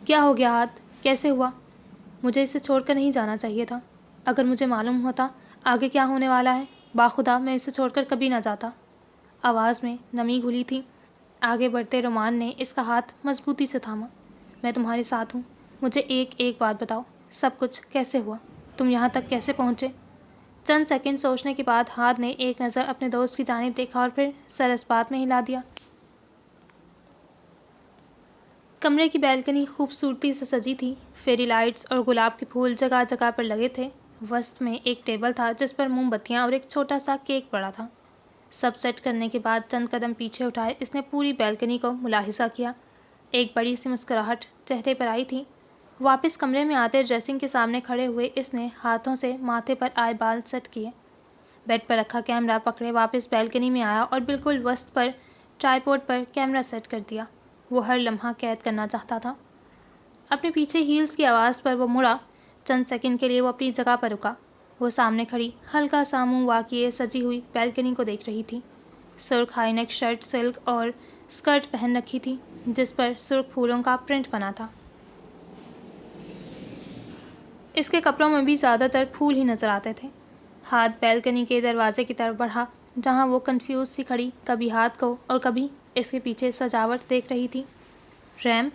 A: کیا ہو گیا ہاتھ؟ کیسے ہوا؟ مجھے اسے چھوڑ کر نہیں جانا چاہیے تھا۔ اگر مجھے معلوم ہوتا آگے کیا ہونے والا ہے، باخدا میں اسے چھوڑ کر کبھی نہ جاتا۔ آواز میں نمی گھلی تھی۔ آگے بڑھتے رومان نے اس کا ہاتھ مضبوطی سے تھاما۔ میں تمہارے ساتھ ہوں۔ مجھے ایک بات بتاؤ، سب کچھ کیسے ہوا؟ تم یہاں تک کیسے پہنچے؟ چند سیکنڈ سوچنے کے بعد ہاتھ نے ایک نظر اپنے دوست کی جانب دیکھا اور پھر سر اس بات میں ہلا دیا۔ کمرے کی بیلکنی خوبصورتی سے سجی تھی۔ فیری لائٹس اور گلاب کے پھول جگہ جگہ پر لگے تھے۔ وسط میں ایک ٹیبل تھا جس پر موم بتیاں اور ایک چھوٹا سا کیک پڑا تھا۔ سب سیٹ کرنے کے بعد چند قدم پیچھے اٹھائے اس نے پوری بیلکنی کو ملاحظہ کیا۔ ایک بڑی سی مسکراہٹ چہرے پر آئی تھی۔ واپس کمرے میں آتے ڈریسنگ کے سامنے کھڑے ہوئے اس نے ہاتھوں سے ماتھے پر آئے بال سیٹ کیے۔ بیڈ پر رکھا کیمرہ پکڑے واپس بالکنی میں آیا اور بالکل وسط پر ٹرائی پوڈ پر کیمرہ سیٹ کر دیا۔ وہ ہر لمحہ قید کرنا چاہتا تھا۔ اپنے پیچھے ہیلز کی آواز پر وہ مڑا۔ چند سیکنڈ کے لیے وہ اپنی جگہ پر رکا۔ وہ سامنے کھڑی ہلکا سا منہ واقعے سجی ہوئی بالکنی کو دیکھ رہی تھی۔ سرخ ہائی نیک شرٹ سلک اور اسکرٹ پہن رکھی تھی جس پر سرخ پھولوں کا پرنٹ بنا تھا۔ اس کے کپڑوں میں بھی زیادہ تر پھول ہی نظر آتے تھے۔ ہاتھ بالکنی کے دروازے کی طرف بڑھا جہاں وہ کنفیوز سی کھڑی کبھی ہاتھ کو اور کبھی اس کے پیچھے سجاوٹ دیکھ رہی تھی۔ ریم،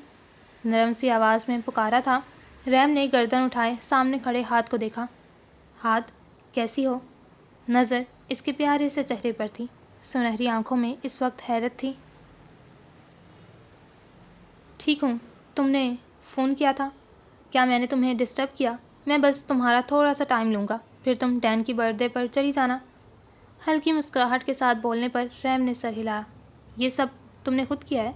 A: نرم سی آواز میں پکارا تھا۔ ریم نے گردن اٹھائے سامنے کھڑے ہاتھ کو دیکھا۔ ہاتھ، کیسی ہو؟ نظر اس کے پیارے سے چہرے پر تھی۔ سنہری آنکھوں میں اس وقت حیرت تھی۔ ٹھیک ہوں، تم نے فون کیا تھا؟ کیا میں نے تمہیں ڈسٹرب کیا؟ میں بس تمہارا تھوڑا سا ٹائم لوں گا، پھر تم ڈین کی برتھ ڈے پر چلی جانا۔ ہلکی مسکراہٹ کے ساتھ بولنے پر ریم نے سر ہلایا۔ یہ سب تم نے خود کیا ہے؟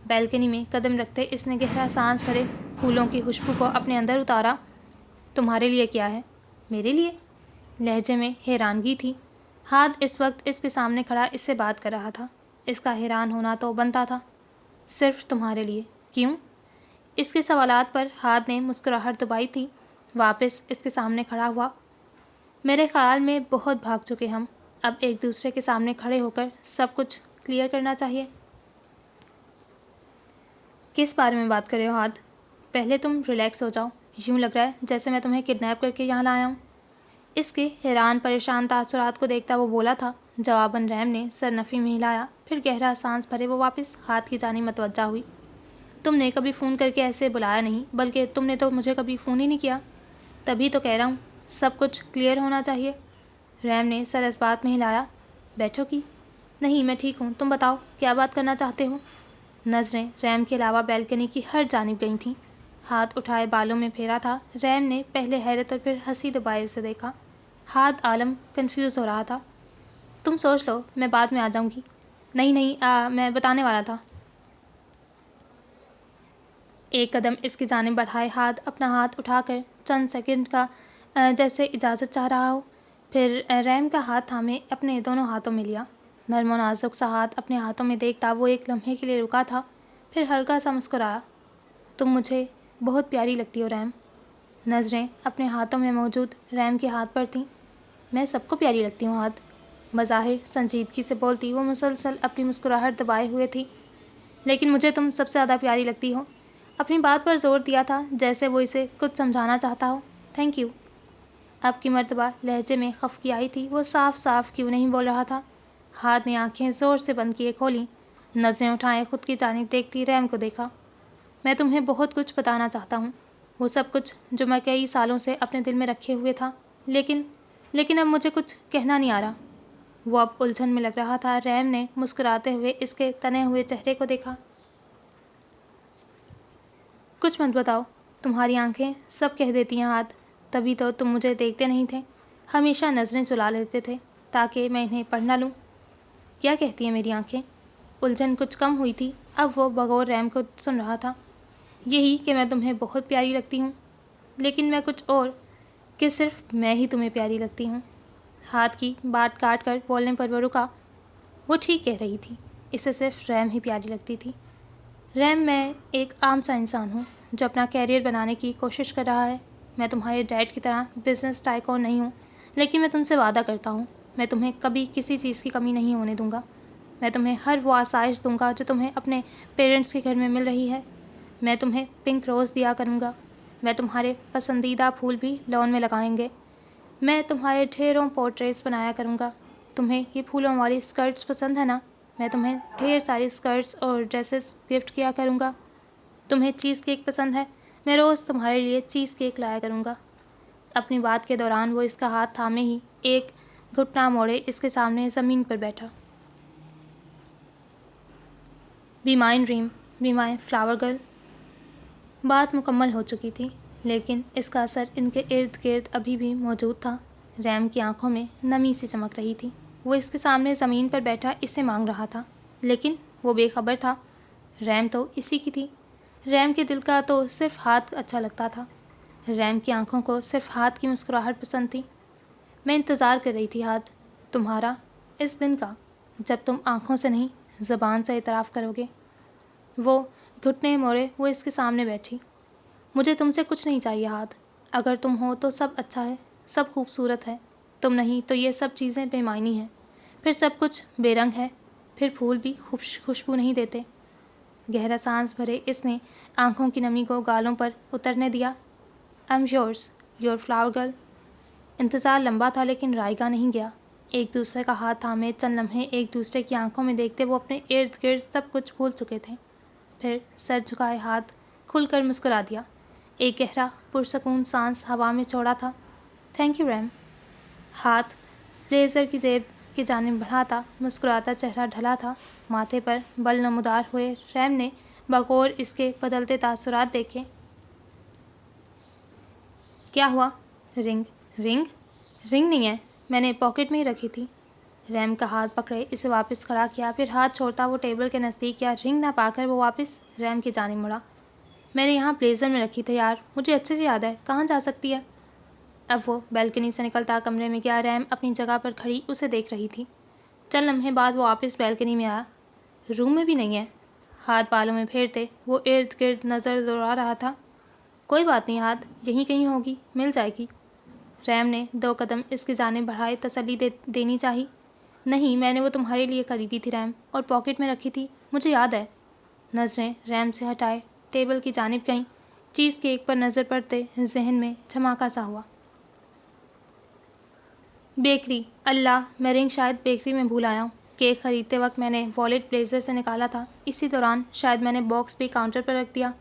A: بالکنی میں قدم رکھتے اس نے گہرا سانس بھرے پھولوں کی خوشبو کو اپنے اندر اتارا۔ تمہارے لیے کیا ہے؟ میرے لیے؟ لہجے میں حیرانگی تھی۔ ہاتھ اس وقت اس کے سامنے کھڑا اس سے بات کر رہا تھا۔ اس کا حیران ہونا تو بنتا تھا۔ صرف تمہارے لیے؟ کیوں؟ اس کے سوالات پر ہاتھ نے مسکراہٹ دبائی تھی۔ واپس اس کے سامنے کھڑا ہوا۔ میرے خیال میں بہت بھاگ چکے ہم، اب ایک دوسرے کے سامنے کھڑے ہو کر سب کچھ کلیئر کرنا چاہیے۔ کس بارے میں بات کر رہے ہو ہاتھ؟ پہلے تم ریلیکس ہو جاؤ، یوں لگ رہا ہے جیسے میں تمہیں کڈنیپ کر کے یہاں لایا ہوں۔ اس کے حیران پریشان تاثرات کو دیکھتا وہ بولا تھا۔ جواباً ریم نے سر نفی میں ہلایا، پھر گہرا سانس بھرے وہ واپس ہاتھ کی جانب متوجہ ہوئی۔ تم نے کبھی فون کر کے ایسے بلایا نہیں، بلکہ تم نے تو مجھے کبھی فون ہی نہیں کیا۔ تبھی تو کہہ رہا ہوں سب کچھ کلیئر ہونا چاہیے۔ ریم نے سر اس بات میں ہلایا۔ بیٹھو کی؟ نہیں، میں ٹھیک ہوں، تم بتاؤ کیا بات کرنا چاہتے ہو؟ نظریں ریم کے علاوہ بالکنی کی ہر جانب گئی تھیں۔ ہاتھ اٹھائے بالوں میں پھیرا تھا۔ ریم نے پہلے حیرت اور پھر ہنسی دبائے اسے دیکھا۔ ہاتھ عالم کنفیوز ہو رہا تھا۔ تم سوچ لو، میں بعد میں آ جاؤں گی۔ نہیں، میں بتانے والا تھا۔ ایک قدم اس کی جانب بڑھائے ہاتھ اپنا ہاتھ اٹھا کر چند سیکنڈ کا جیسے اجازت چاہ رہا ہو، پھر ریم کا ہاتھ تھامے اپنے دونوں ہاتھوں میں لیا۔ نرم و نازک سا ہاتھ اپنے ہاتھوں میں دیکھتا وہ ایک لمحے کے لیے رکا تھا، پھر ہلکا سا مسکرایا۔ تم مجھے بہت پیاری لگتی ہو ریم۔ نظریں اپنے ہاتھوں میں موجود ریم کے ہاتھ پر تھیں۔ میں سب کو پیاری لگتی ہوں ہاتھ۔ بظاہر سنجیدگی سے بولتی وہ مسلسل اپنی مسکراہٹ دبائے ہوئے تھی۔ لیکن مجھے تم سب سے زیادہ پیاری لگتی ہو۔ اپنی بات پر زور دیا تھا جیسے وہ اسے کچھ سمجھانا چاہتا ہو۔ Thank you. اب کی مرتبہ لہجے میں خفگی آئی تھی۔ وہ صاف صاف کیوں نہیں بول رہا تھا۔ ہاتھ نے آنکھیں زور سے بند کیے کھولیں، نظریں اٹھائے خود کی جانب دیکھتی ریم کو دیکھا۔ میں تمہیں بہت کچھ بتانا چاہتا ہوں، وہ سب کچھ جو میں کئی سالوں سے اپنے دل میں رکھے ہوئے تھا، لیکن اب مجھے کچھ کہنا نہیں آ رہا۔ وہ اب الجھن میں لگ رہا تھا۔ ریم نے مسکراتے ہوئے اس کے تنے ہوئے چہرے کو دیکھا۔ کچھ مت بتاؤ، تمہاری آنکھیں سب کہہ دیتی ہیں ہاتھ، تبھی تو تم مجھے دیکھتے نہیں تھے، ہمیشہ نظریں سلا لیتے تھے تاکہ میں انہیں پڑھ نہ لوں۔ کیا کہتی ہیں میری آنکھیں؟ الجھن کچھ کم ہوئی تھی، اب وہ بغور ریم کو سن رہا تھا۔ یہی کہ میں تمہیں بہت پیاری لگتی ہوں، لیکن میں کچھ اور، کہ صرف میں ہی تمہیں پیاری لگتی ہوں۔ ہاتھ کی بات کاٹ کر بولنے پر وہ رکا۔ وہ ٹھیک کہہ رہی تھی، اسے صرف ریم ہی پیاری لگتی تھی۔ ریم، میں ایک عام سا انسان ہوں جو اپنا کیریئر بنانے کی کوشش کر رہا ہے۔ میں تمہارے ڈیڈ کی طرح بزنس ٹائکون نہیں ہوں، لیکن میں تم سے وعدہ کرتا ہوں میں تمہیں کبھی کسی چیز کی کمی نہیں ہونے دوں گا۔ میں تمہیں ہر وہ آسائش دوں گا جو تمہیں اپنے پیرنٹس کے گھر میں مل رہی ہے۔ میں تمہیں پنک روز دیا کروں گا۔ میں تمہارے پسندیدہ پھول بھی لان میں لگائیں گے۔ میں تمہارے ڈھیروں پورٹریٹس بنایا کروں گا۔ تمہیں یہ پھولوں والی اسکرٹس پسند ہے نا؟ میں تمہیں ڈھیر ساری اسکرٹس اور ڈریسز گفٹ کیا کروں گا۔ تمہیں چیز کیک پسند ہے؟ میں روز تمہارے لیے چیز کیک لایا کروں گا۔ اپنی بات کے دوران وہ اس کا ہاتھ تھامے ہی ایک گھٹنا موڑے اس کے سامنے زمین پر بیٹھا۔ Be mine dream, be my flower girl. بات مکمل ہو چکی تھی، لیکن اس کا اثر ان کے ارد گرد ابھی بھی موجود تھا۔ ریم کی آنکھوں میں نمی سی چمک رہی تھی۔ وہ اس کے سامنے زمین پر بیٹھا اس سے مانگ رہا تھا، لیکن وہ بے خبر تھا۔ ریم تو اسی کی تھی۔ ریم کے دل کا تو صرف ہاتھ اچھا لگتا تھا۔ ریم کی آنکھوں کو صرف ہاتھ کی مسکراہٹ پسند تھی۔ میں انتظار کر رہی تھی ہاتھ، تمہارا اس دن کا جب تم آنکھوں سے نہیں زبان سے اعتراف کرو گے۔ وہ گھٹنے موڑے وہ اس کے سامنے بیٹھی۔ مجھے تم سے کچھ نہیں چاہیے ہاتھ، اگر تم ہو تو سب اچھا ہے، سب خوبصورت ہے، تم نہیں تو یہ سب چیزیں بے معنی ہیں، پھر سب کچھ بے رنگ ہے، پھر پھول بھی خوشبو نہیں دیتے۔ گہرا سانس بھرے اس نے آنکھوں کی نمی کو گالوں پر اترنے دیا۔ I'm yours, your flower girl۔ انتظار لمبا تھا لیکن رائے گا نہیں گیا۔ ایک دوسرے کا ہاتھ تھامے چند لمحے ایک دوسرے کی آنکھوں میں دیکھتے وہ اپنے ارد گرد سب کچھ بھول چکے تھے۔ پھر سر جھکائے ہاتھ کھل کر مسکرا دیا۔ ایک گہرا پرسکون سانس ہوا میں چھوڑا تھا۔ تھینک یو ریم۔ ہاتھ بلیزر کی جیب کی جانب بڑھاتا مسکراتا چہرہ ڈھلا تھا۔ ماتھے پر بل نمودار ہوئے ریم نے بغور اس کے بدلتے تاثرات دیکھے۔ کیا ہوا؟ رنگ نہیں ہے، میں نے پاکٹ میں ہی رکھی تھی۔ ریم کا ہاتھ پکڑے اسے واپس کھڑا کیا، پھر ہاتھ چھوڑتا وہ ٹیبل کے نزدیک کیا۔ رنگ نہ پا کر وہ واپس ریم کی جانب مڑا۔ میں نے یہاں بلیزر میں رکھی تھی یار، مجھے اچھے سے یاد ہے، کہاں جا سکتی ہے؟ اب وہ بیلکنی سے نکلتا کمرے میں گیا۔ ریم اپنی جگہ پر کھڑی اسے دیکھ رہی تھی۔ چند لمحے بعد وہ واپس بیلکنی میں آیا۔ روم میں بھی نہیں ہے۔ ہاتھ بالوں میں پھیرتے وہ ارد گرد نظر دوڑا رہا تھا۔ کوئی بات نہیں ہاتھ، یہیں کہیں ہوگی، مل جائے گی۔ ریم نے 2 قدم اس کی جانب بڑھائے، تسلی دینی چاہی۔ نہیں، میں نے وہ تمہارے لیے خریدی تھی ریم، اور پاکٹ میں رکھی تھی، مجھے یاد ہے۔ نظریں ریم سے ہٹائے ٹیبل کی جانب گئیں۔ چیز کیک پر نظر پڑتے ذہن میں دھماکہ سا ہوا۔ بیکری، اللہ، میں رنگ شاید بیکری میں بھول آیا ہوں۔ کیک خریدتے وقت میں نے والیٹ بلیزر سے نکالا تھا، اسی دوران شاید میں نے باکس بھی کاؤنٹر پر رکھ دیا۔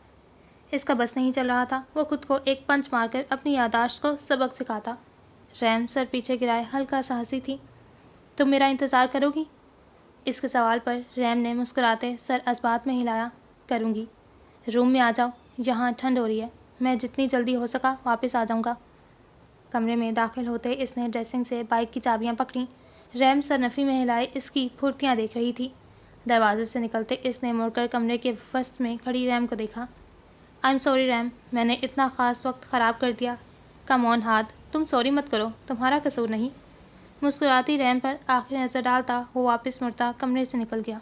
A: اس کا بس نہیں چل رہا تھا، وہ خود کو ایک پنچ مار کر اپنی یادداشت کو سبق سکھاتا۔ ریم سر پیچھے گرائے ہلکا سا ہنسی تھی۔ تم میرا انتظار کرو گی؟ اس کے سوال پر ریم نے مسکراتے سر اثبات میں ہلایا۔ کروں گی۔ روم میں آ جاؤ، یہاں ٹھنڈ ہو رہی ہے، میں جتنی جلدی ہو سکا واپس آ جاؤں گا۔ کمرے میں داخل ہوتے اس نے ڈریسنگ سے بائک کی چابیاں پکڑیں۔ ریم سر نفی میں ہلائے اس کی پھرتیاں دیکھ رہی تھی۔ دروازے سے نکلتے اس نے مڑ کر کمرے کے وسط میں کھڑی ریم کو دیکھا۔ I'm sorry ریم، میں نے اتنا خاص وقت خراب کر دیا۔ کم آن ہاتھ، تم سوری مت کرو، تمہارا قصور نہیں۔ مسکراتی ریم پر آخری نظر ڈالتا وہ واپس مڑتا کمرے سے نکل گیا۔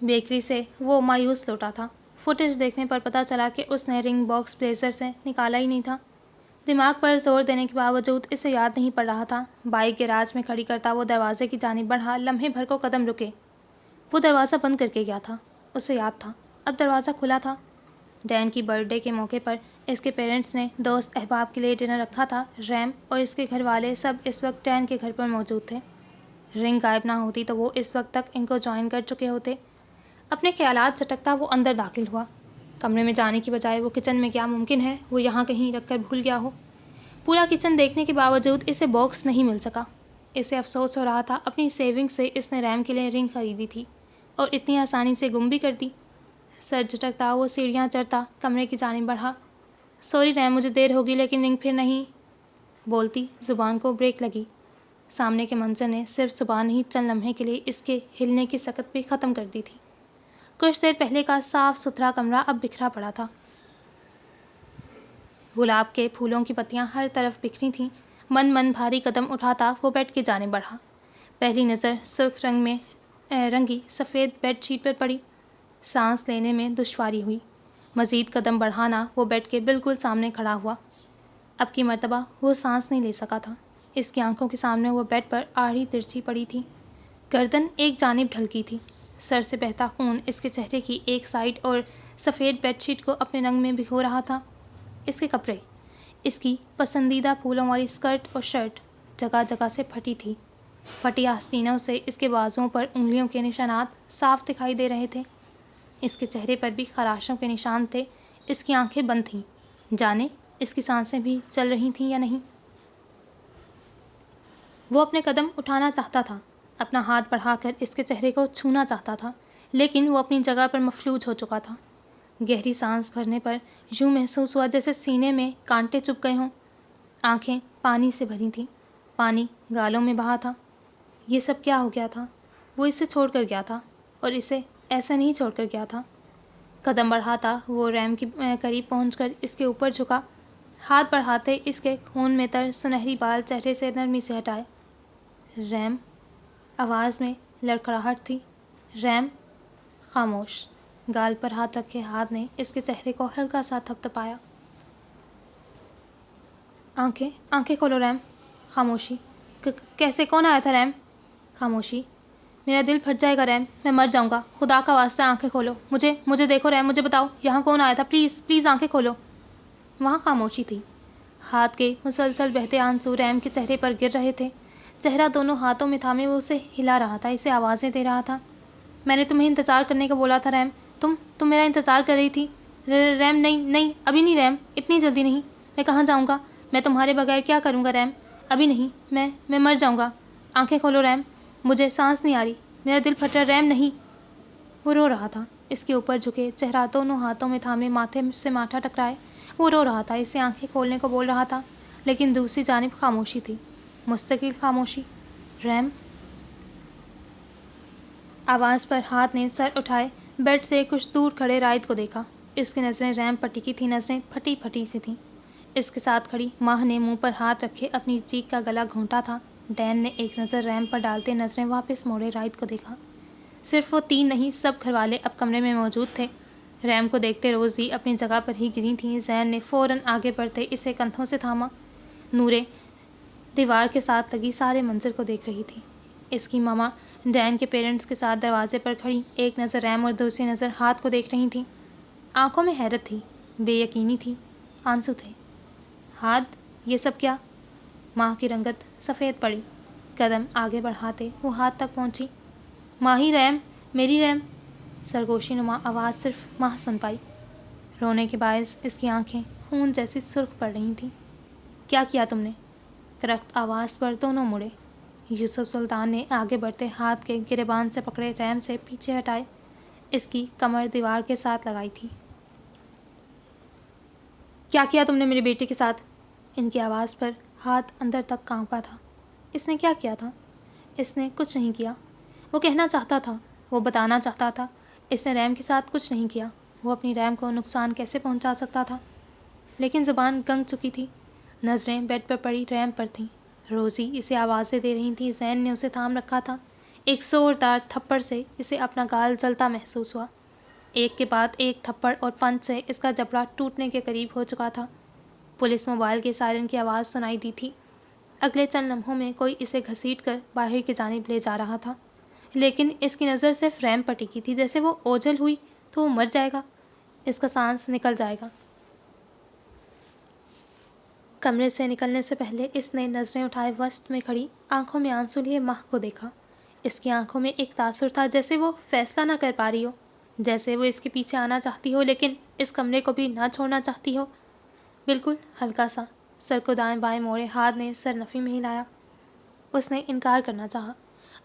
A: بیکری سے وہ مایوس لوٹا تھا۔ فوٹیج دیکھنے پر پتہ چلا کہ اس نے رنگ باکس بلیزر سے نکالا ہی نہیں تھا۔ دماغ پر زور دینے کے باوجود اسے یاد نہیں پڑ رہا تھا۔ بائک گیراج میں کھڑی کرتا وہ دروازے کی جانب بڑھا، لمحے بھر کو قدم رکے۔ وہ دروازہ بند کر کے گیا تھا، اسے یاد تھا، اب دروازہ کھلا تھا۔ ڈین کی برتھ ڈے کے موقع پر اس کے پیرنٹس نے دوست احباب کے لیے ڈنر رکھا تھا۔ ریم اور اس کے گھر والے سب اس وقت ڈین کے گھر پر موجود تھے۔ رنگ غائب نہ ہوتی تو وہ اس وقت تک ان کو جوائن کر چکے ہوتے۔ اپنے خیالات چٹکتا وہ اندر داخل ہوا۔ کمرے میں جانے کی بجائے وہ کچن میں گیا۔ ممکن ہے وہ یہاں کہیں رکھ کر بھول گیا ہو۔ پورا کچن دیکھنے کے باوجود اسے باکس نہیں مل سکا۔ اسے افسوس ہو رہا تھا، اپنی سیونگ سے اس نے ریم کے لیے رنگ خریدی تھی اور اتنی آسانی سے گم بھی کر دی۔ سر جھٹکتا وہ سیڑھیاں چڑھتا کمرے کی جانب بڑھا۔ سوری ریم، مجھے دیر ہوگی لیکن رنگ پھر نہیں۔ بولتی زبان کو بریک لگی۔ سامنے کے منظر نے صرف زبان نہیں، چند لمحے کے لیے اس کے ہلنے کی سکت بھی ختم کر دی تھی۔ کچھ دیر پہلے کا صاف ستھرا کمرہ اب بکھرا پڑا تھا۔ گلاب کے پھولوں کی پتیاں ہر طرف بکھری تھیں۔ من بھاری قدم اٹھاتا وہ بیڈ کی جانب بڑھا۔ پہلی نظر سرخ رنگ میں رنگی سفید بیڈ شیٹ پر پڑی۔ سانس لینے میں دشواری ہوئی۔ مزید قدم بڑھانا وہ بیڈ کے بالکل سامنے کھڑا ہوا۔ اب کی مرتبہ وہ سانس نہیں لے سکا تھا۔ اس کی آنکھوں کے سامنے وہ بیڈ پر آڑھی ترچھی پڑی تھی، گردن ایک جانب ڈھلکی تھی، سر سے بہتا خون اس کے چہرے کی ایک سائڈ اور سفید بیڈ شیٹ کو اپنے رنگ میں بھگو رہا تھا۔ اس کے کپڑے، اس کی پسندیدہ پھولوں والی اسکرٹ اور شرٹ جگہ جگہ سے پھٹی تھی۔ پھٹی آستینوں سے اس کے بازوؤں پر انگلیوں کے نشانات صاف دکھائی دے رہے تھے۔ اس کے چہرے پر بھی خراشوں کے نشان تھے۔ اس کی آنکھیں بند تھیں، جانے اس کی سانسیں بھی چل رہی تھیں یا نہیں۔ وہ اپنے قدم اٹھانا چاہتا تھا، اپنا ہاتھ بڑھا کر اس کے چہرے کو چھونا چاہتا تھا، لیکن وہ اپنی جگہ پر مفلوج ہو چکا تھا۔ گہری سانس بھرنے پر یوں محسوس ہوا جیسے سینے میں کانٹے چبھ گئے ہوں۔ آنکھیں پانی سے بھری تھیں، پانی گالوں میں بہا تھا۔ یہ سب کیا ہو گیا تھا؟ وہ اسے چھوڑ کر گیا تھا اور اسے ایسے نہیں چھوڑ کر گیا تھا۔ قدم بڑھاتا وہ ریم کے قریب پہنچ کر اس کے اوپر جھکا۔ ہاتھ بڑھاتے اس کے خون میں تر سنہری بال چہرے سے نرمی سے ہٹائے۔ ریم، آواز میں لڑکھڑاہٹ تھی۔ ریم، خاموش۔ گال پر ہاتھ رکھے ہاتھ نے اس کے چہرے کو ہلکا سا تھپتھپایا۔ آنکھیں کھولو ریم۔ خاموشی۔ کیسے؟ کون آیا تھا ریم؟ خاموشی۔ میرا دل پھٹ جائے گا ریم، میں مر جاؤں گا، خدا کا واسطہ آنکھیں کھولو، مجھے دیکھو ریم، مجھے بتاؤ یہاں کون آیا تھا، پلیز آنکھیں کھولو۔ وہاں خاموشی تھی۔ ہاتھ کے مسلسل بہتے آنسو ریم کے چہرے پر گر رہے تھے۔ چہرہ دونوں ہاتھوں میں تھامے وہ اسے ہلا رہا تھا، اسے آوازیں دے رہا تھا۔ میں نے تمہیں انتظار کرنے کو بولا تھا ریم، تم میرا انتظار کر رہی تھی۔ ریم نہیں، ابھی نہیں ریم، اتنی جلدی نہیں، میں کہاں جاؤں گا، میں تمہارے بغیر کیا کروں گا ریم، ابھی نہیں، میں مر جاؤں گا، آنکھیں کھولو ریم، مجھے سانس نہیں آ رہی، میرا دل پھٹ رہا ریم، نہیں۔ وہ رو رہا تھا، اس کے اوپر جھکے، چہرہ دونوں ہاتھوں میں تھامے، ماتھے سے ماتھا ٹکرائے وہ رو رہا تھا، اسے آنکھیں کھولنے کو بول رہا تھا، لیکن دوسری جانب خاموشی تھی، مستقل خاموشی۔ ریم، آواز پر ہاتھ نے سر اٹھائے بیڈ سے کچھ دور کھڑے رائد کو دیکھا۔ اس کی نظریں ریم پر ٹکی تھیں، نظریں پھٹی پھٹی سی تھیں۔ اس کے ساتھ کھڑی ماہ نے منہ پر ہاتھ رکھے اپنی چیخ کا گلا گھونٹا تھا۔ ڈین نے ایک نظر ریم پر ڈالتے نظریں واپس موڑے رائد کو دیکھا۔ صرف وہ تین نہیں، سب گھر والے اب کمرے میں موجود تھے۔ ریم کو دیکھتے روزی اپنی جگہ پر ہی گری تھیں۔ زین نے فوراً آگے بڑھتے اسے کندھوں سے تھاما۔ نورے دیوار کے ساتھ لگی سارے منظر کو دیکھ رہی تھی۔ اس کی ماما ڈین کے پیرنٹس کے ساتھ دروازے پر کھڑی، ایک نظر ریم اور دوسری نظر ہاتھ کو دیکھ رہی تھیں۔ آنکھوں میں حیرت تھی، بے یقینی تھی، آنسو تھے۔ ہاتھ، یہ سب کیا؟ ماہ کی رنگت سفید پڑی، قدم آگے بڑھاتے وہ ہاتھ تک پہنچی۔ ماہی، ریم، میری ریم، سرگوشی نما آواز صرف ماہ سن پائی۔ رونے کے باعث اس کی آنکھیں خون جیسی سرخ پڑ رہی تھیں۔ کیا کیا تم نے؟ کرخت آواز پر دونوں مڑے۔ یوسف سلطان نے آگے بڑھتے ہاتھ کے گریبان سے پکڑے ریم سے پیچھے ہٹائے، اس کی کمر دیوار کے ساتھ لگائی تھی۔ کیا کیا تم نے میرے بیٹے کے ساتھ؟ ان کی آواز پر ہاتھ اندر تک کانپا تھا۔ اس نے کیا کیا تھا؟ اس نے کچھ نہیں کیا۔ وہ کہنا چاہتا تھا، وہ بتانا چاہتا تھا، اس نے ریم کے ساتھ کچھ نہیں کیا، وہ اپنی ریم کو نقصان کیسے پہنچا سکتا تھا؟ لیکن زبان گنگ چکی تھی۔ نظریں بیڈ پر پڑی ریم پر تھیں۔ روزی اسے آوازیں دے رہی تھی، زین نے اسے تھام رکھا تھا۔ ایک زوردار تھپڑ سے اسے اپنا گال جلتا محسوس ہوا۔ ایک کے بعد ایک تھپڑ اور پنچ سے اس کا جبڑا ٹوٹنے کے قریب ہو چکا تھا۔ پولیس موبائل کے سائرن کی آواز سنائی دی تھی۔ اگلے چند لمحوں میں کوئی اسے گھسیٹ کر باہر کی جانب لے جا رہا تھا، لیکن اس کی نظر صرف ریم پر ٹکی تھی، جیسے وہ اوجھل ہوئی تو وہ مر جائے گا، اس کا سانس نکل جائے گا۔ کمرے سے نکلنے سے پہلے اس نے نظریں اٹھائے وسط میں کھڑی، آنکھوں میں آنسو لیے ماہ کو دیکھا۔ اس کی آنکھوں میں ایک تاثر تھا، جیسے وہ فیصلہ نہ کر پا رہی ہو، جیسے وہ اس کے پیچھے آنا چاہتی ہو لیکن اس کمرے کو بھی نہ چھوڑنا چاہتی ہو۔ بالکل ہلکا سا سر کو دائیں بائیں موڑے ہاتھ نے سر نفی میں ہلایا۔ اس نے انکار کرنا چاہا،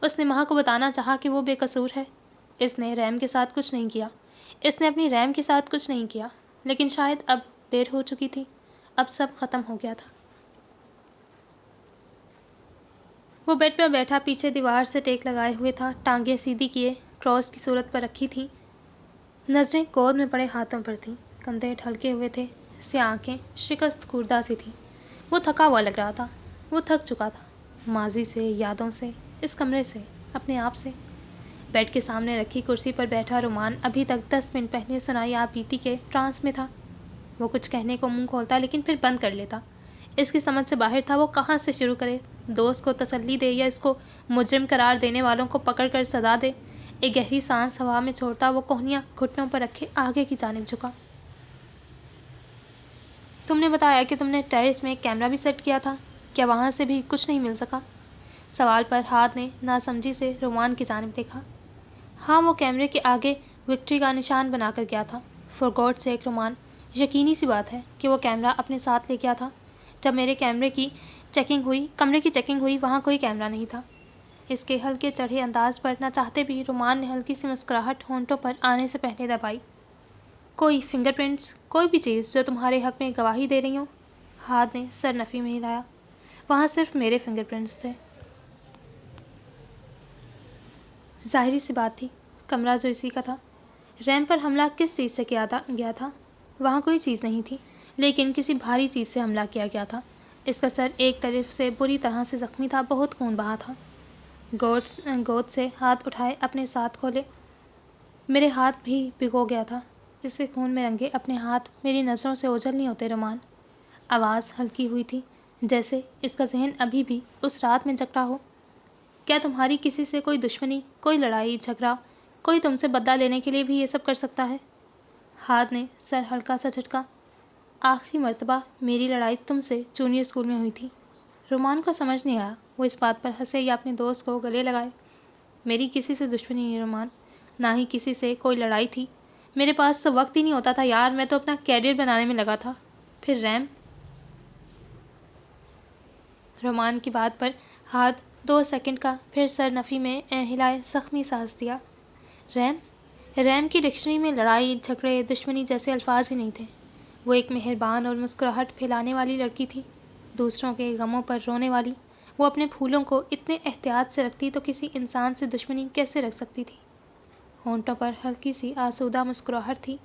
A: اس نے ماہ کو بتانا چاہا کہ وہ بے قصور ہے، اس نے ریم کے ساتھ کچھ نہیں کیا، اس نے اپنی ریم کے ساتھ کچھ نہیں کیا، لیکن شاید اب دیر ہو چکی تھی، اب سب ختم ہو گیا تھا۔ وہ بیڈ پر بیٹھا پیچھے دیوار سے ٹیک لگائے ہوئے تھا، ٹانگیں سیدھی کیے کراس کی صورت پر رکھی تھیں، نظریں گود میں پڑے ہاتھوں پر تھیں، کندھے ڈھلکے ہوئے تھے، سیاہ آنکھیں شکست خوردہ سی تھیں۔ وہ تھکا ہوا لگ رہا تھا، وہ تھک چکا تھا، ماضی سے، یادوں سے، اس کمرے سے، اپنے آپ سے۔ بیڈ کے سامنے رکھی کرسی پر بیٹھا رومان ابھی تک 10 منٹ پہلے سنائی آپ بیتی کے ٹرانس میں تھا۔ وہ کچھ کہنے کو منہ کھولتا لیکن پھر بند کر لیتا۔ اس کی سمجھ سے باہر تھا، وہ کہاں سے شروع کرے، دوست کو تسلی دے یا اس کو مجرم قرار دینے والوں کو پکڑ کر سزا دے۔ ایک گہری سانس ہوا میں چھوڑتا وہ کوہنیاں گھٹنوں پر رکھے آگے کی جانب جھکا۔ تم نے بتایا کہ تم نے ٹیرس میں ایک کیمرہ بھی سیٹ کیا تھا، کیا وہاں سے بھی کچھ نہیں مل سکا؟ سوال پر ہاتھ نے ناسمجھی سے رومان کی جانب دیکھا۔ ہاں، وہ کیمرے کے آگے وکٹری کا نشان بنا کر گیا تھا۔ فار گاڈ سیک رومان، یقینی سی بات ہے کہ وہ کیمرہ اپنے ساتھ لے گیا تھا۔ جب میرے کمرے کی چیکنگ ہوئی وہاں کوئی کیمرہ نہیں تھا۔ اس کے ہلکے چڑھے انداز پر نہ چاہتے بھی رومان نے ہلکی سی مسکراہٹ ہونٹوں پر آنے سے پہلے دبائی۔ کوئی فنگر پرنٹس، کوئی بھی چیز جو تمہارے حق میں گواہی دے رہی ہوں؟ ہاتھ نے سر نفی میں ہلایا۔ وہاں صرف میرے فنگر پرنٹس تھے۔ ظاہری سی بات تھی، کمرہ جو اسی کا تھا۔ ریم پر حملہ کس چیز سے کیا گیا تھا؟ وہاں کوئی چیز نہیں تھی، لیکن کسی بھاری چیز سے حملہ کیا گیا تھا۔ اس کا سر ایک طرف سے بری طرح سے زخمی تھا، بہت خون بہا تھا۔ گود سے ہاتھ اٹھائے، اپنے ساتھ کھولے۔ میرے ہاتھ بھی بھگو گیا تھا، اس کے خون میں رنگے اپنے ہاتھ میری نظروں سے اوجھل نہیں ہوتے رومان۔ آواز ہلکی ہوئی تھی، جیسے اس کا ذہن ابھی بھی اس رات میں جگتا ہو۔ کیا تمہاری کسی سے کوئی دشمنی، کوئی لڑائی جھگڑا، کوئی تم سے بدلہ لینے کے لیے بھی یہ سب کر سکتا ہے؟ ہاتھ نے سر ہلکا سا جھٹکا۔ آخری مرتبہ میری لڑائی تم سے جونیئر اسکول میں ہوئی تھی۔ رومان کو سمجھ نہیں آیا وہ اس بات پر ہنسے یا اپنے دوست کو گلے لگائے۔ میری کسی سے دشمنی نہیں رومان، نہ ہی کسی سے کوئی لڑائی تھی۔ میرے پاس تو وقت ہی نہیں ہوتا تھا یار، میں تو اپنا کیریئر بنانے میں لگا تھا۔ پھر ریم؟ رومان کی بات پر ہاتھ 2 سیکنڈ کا، پھر سر نفی میں ہلائے زخمی سا ہنس دیا۔ ریم؟ ریم کی ڈکشنری میں لڑائی جھگڑے دشمنی جیسے الفاظ ہی نہیں تھے۔ وہ ایک مہربان اور مسکراہٹ پھیلانے والی لڑکی تھی، دوسروں کے غموں پر رونے والی۔ وہ اپنے پھولوں کو اتنے احتیاط سے رکھتی تو کسی انسان سے دشمنی کیسے رکھ سکتی تھی؟ ہونٹوں پر ہلکی سی آسودہ مسکراہٹ تھی۔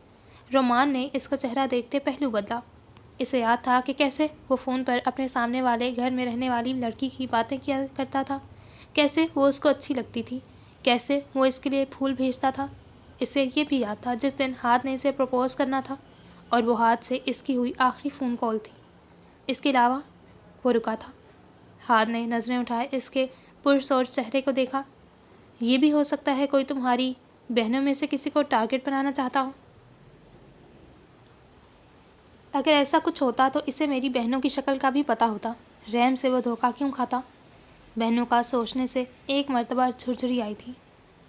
A: رومان نے اس کا چہرہ دیکھتے پہلو بدلا۔ اسے یاد تھا کہ کیسے وہ فون پر اپنے سامنے والے گھر میں رہنے والی لڑکی کی باتیں کیا کرتا تھا، کیسے وہ اس کو اچھی لگتی تھی، کیسے وہ اس کے لیے پھول بھیجتا تھا۔ اسے یہ بھی یاد تھا جس دن ہاتھ نے اسے پروپوز کرنا تھا اور وہ ہاتھ سے اس کی ہوئی آخری فون کال تھی۔ اس کے علاوہ وہ رکا تھا۔ ہاتھ نے نظریں اٹھائے اس کے پرسوچ چہرے کو دیکھا۔ یہ بھی ہو سکتا ہے کوئی تمہاری بہنوں میں سے کسی کو ٹارگٹ بنانا چاہتا ہو۔ اگر ایسا کچھ ہوتا تو اسے میری بہنوں کی شکل کا بھی پتہ ہوتا۔ ریم سے وہ دھوکہ کیوں کھاتا؟ بہنوں کا سوچنے سے ایک مرتبہ جھرجھری آئی تھی۔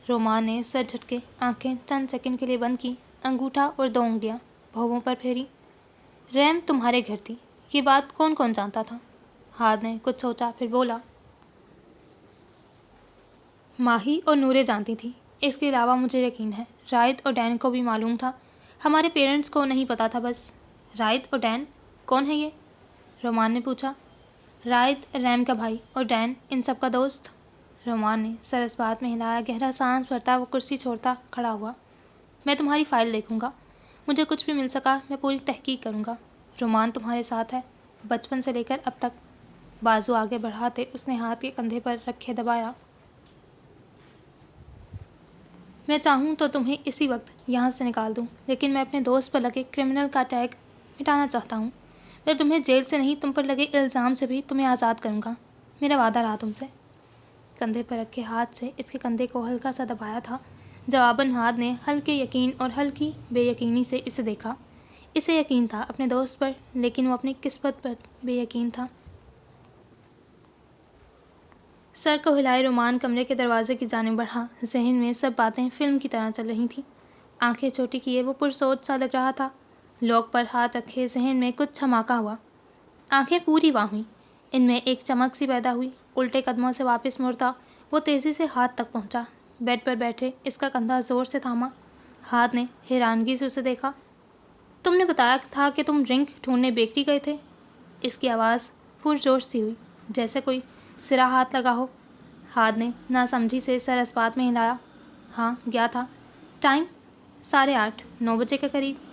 A: رومان نے سر جھٹکے، آنکھیں چند سیکنڈ کے لیے بند کی، انگوٹھا اور 2 انگلیاں بھووں پر پھیری۔ ریم تمہارے گھر تھی، یہ بات کون کون جانتا تھا؟ ہاتھ نے کچھ سوچا پھر بولا۔ ماہی اور نورے جانتی تھی، اس کے علاوہ مجھے یقین ہے رائد اور ڈین کو بھی معلوم تھا۔ ہمارے پیرنٹس کو نہیں پتا تھا بس۔ رائد اور ڈین کون ہے یہ؟ رومان نے پوچھا۔ رائد ریم کا بھائی اور ڈین ان سب کا دوست۔ رومان نے سر اس بات میں ہلایا، گہرا سانس بھرتا وہ کرسی چھوڑتا کھڑا ہوا۔ میں تمہاری فائل دیکھوں گا، مجھے کچھ بھی مل سکا میں پوری تحقیق کروں گا۔ رومان تمہارے ساتھ ہے، بچپن سے لے کر اب تک۔ بازو آگے بڑھاتے اس نے ہاتھ کے کندھے پر رکھے دبایا۔ میں چاہوں تو تمہیں اسی وقت یہاں سے نکال دوں، لیکن میں اپنے دوست پر لگے کرمنل کا ٹیگ مٹانا چاہتا ہوں۔ میں تمہیں جیل سے نہیں، تم پر لگے الزام سے بھی تمہیں آزاد کروں گا، میرا وعدہ رہا تم سے۔ کندھے پر رکھے ہاتھ سے اس کے کندھے کو ہلکا سا دبایا تھا۔ جواباً ہاتھ نے ہلکے یقین اور ہلکی بے یقینی سے اسے دیکھا۔ اسے یقین تھا اپنے دوست پر، لیکن وہ اپنی قسمت پر بے یقین تھا۔ سر کو ہلائے رومان کمرے کے دروازے کی جانب بڑھا۔ ذہن میں سب باتیں فلم کی طرح چل رہی تھیں۔ آنکھیں چھوٹی کیے وہ پرسوچ سا لگ رہا تھا۔ لوک پر ہاتھ رکھے ذہن میں کچھ دھماکہ ہوا۔ آنکھیں پوری واں ہوئیں، ان میں ایک چمک سی پیدا ہوئی۔ الٹے قدموں سے واپس مڑتا وہ تیزی سے ہاتھ تک پہنچا۔ بیڈ پر بیٹھے اس کا کندھا زور سے تھاما۔ ہاتھ نے حیرانگی سے اسے دیکھا۔ تم نے بتایا تھا کہ تم ڈرنک ڈھونڈنے بیکری گئے تھے۔ اس کی آواز پرجوش سی ہوئی، جیسے کوئی سرا ہاتھ لگا ہو۔ ہاتھ نے ناسمجھی سے سر اس بات میں ہلایا۔ ہاں گیا تھا۔ ٹائم 8:30 9 بجے کے قریب۔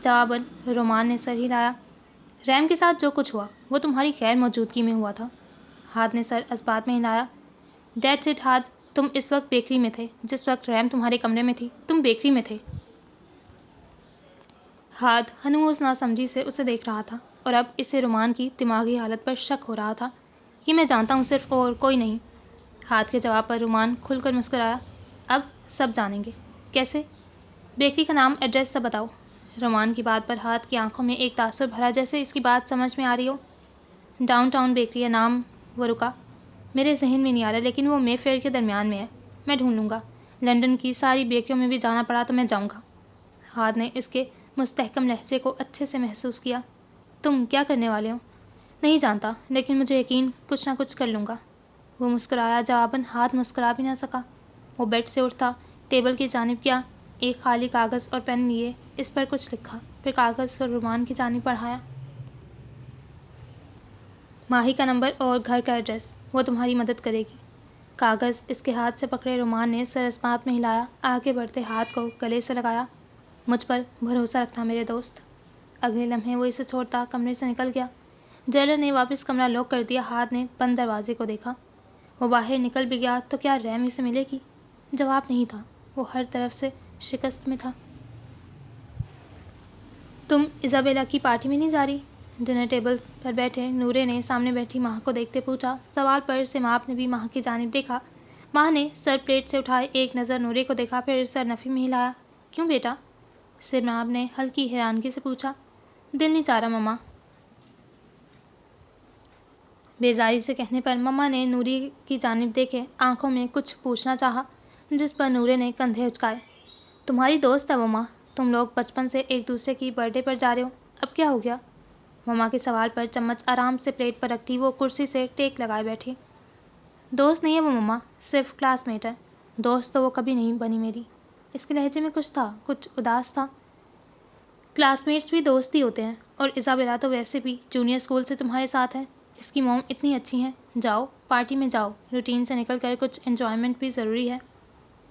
A: جواباً رومان نے سر ہلایا۔ ریم کے ساتھ جو کچھ ہوا وہ تمہاری غیر موجودگی میں ہوا تھا۔ ہاتھ نے سر اس بات میں ہلایا۔ دیٹس اٹ ہاتھ، تم اس وقت بیکری میں تھے جس وقت ریم تمہارے کمرے میں تھی، تم بیکری میں تھے۔ ہاتھ ہنوز ناسمجھی سے اسے دیکھ رہا تھا اور اب اسے رومان کی دماغی حالت پر شک ہو رہا تھا۔ یہ میں جانتا ہوں صرف، اور کوئی نہیں۔ ہاتھ کے جواب پر رومان کھل کر مسکرایا۔ اب سب جانیں گے۔ کیسے؟ بیکری کا نام، ایڈریس سب بتاؤ۔ رومان کی بات پر ہاتھ کی آنکھوں میں ایک تاثر بھرا، جیسے اس کی بات سمجھ میں آ رہی ہو۔ ڈاؤن ٹاؤن بیکری ہے نام۔ وہ رکا۔ میرے ذہن میں نہیں آ رہا، لیکن وہ مے فیئر کے درمیان میں ہے، میں ڈھونڈ لوں گا۔ لنڈن کی ساری بیکریوں میں بھی جانا پڑا تو میں جاؤں گا۔ ہاتھ نے اس کے مستحکم لہجے کو اچھے سے محسوس کیا۔ تم کیا کرنے والے ہو؟ نہیں جانتا، لیکن مجھے یقین کچھ نہ کچھ کر لوں گا۔ وہ مسکرایا۔ جواباً ہاتھ مسکرا بھی نہ سکا۔ وہ بیڈ سے اٹھتا، ٹیبل کی جانب گیا، ایک خالی کاغذ اور پین لیے اس پر کچھ لکھا، پھر کاغذ اور رومان کی جانب بڑھایا۔ ماہی کا نمبر اور گھر کا ایڈریس، وہ تمہاری مدد کرے گی۔ کاغذ اس کے ہاتھ سے پکڑے رومان نے سر اس بات میں ہلایا، آگے بڑھتے ہاتھ کو گلے سے لگایا۔ مجھ پر بھروسہ رکھنا میرے دوست، اگلے لمحے وہ اسے چھوڑتا کمرے سے نکل گیا۔ جیلر نے واپس کمرہ لاک کر دیا۔ ہاتھ نے بند دروازے کو دیکھا۔ وہ باہر نکل بھی گیا تو کیا ریمی سے ملے گی؟ جواب نہیں تھا۔ وہ ہر طرف سے شکست میں تھا۔ تم ایزابیلا کی پارٹی میں نہیں جا رہی؟ ڈنر ٹیبل پر بیٹھے نورے نے سامنے بیٹھی ماہ کو دیکھتے پوچھا۔ سوال پر سماپ نے بھی ماہ کی جانب دیکھا۔ ماہ نے سر پلیٹ سے اٹھائے، ایک نظر نورے کو دیکھا، پھر سر نفی میں ہلایا۔ کیوں بیٹا؟ سماپ نے ہلکی حیرانگی سے پوچھا۔ دل نہیں چاہ رہا مما۔ بیزاری سے کہنے پر مما نے نوری کی جانب دیکھے، آنکھوں میں کچھ پوچھنا چاہا، جس پر نورے نے کندھے اچکائے۔ تمہاری دوست ہے وہ ماں، تم لوگ بچپن سے ایک دوسرے کی برتھ ڈے پر جا رہے ہو، اب کیا ہو گیا؟ مما کے سوال پر چمچ آرام سے پلیٹ پر رکھتی وہ کرسی سے ٹیک لگائے بیٹھی۔ دوست نہیں ہے وہ مما، صرف کلاس میٹ ہے۔ دوست تو وہ کبھی نہیں بنی میری۔ اس کے لہجے میں کچھ تھا، کچھ اداس تھا۔ کلاس میٹس بھی دوست ہی ہوتے ہیں، اور ایزابیلا تو ویسے بھی جونیئر اسکول سے تمہارے ساتھ ہے۔ اس کی موم اتنی اچھی ہیں۔ جاؤ پارٹی میں جاؤ، روٹین سے نکل کر کچھ انجوائمنٹ بھی ضروری ہے۔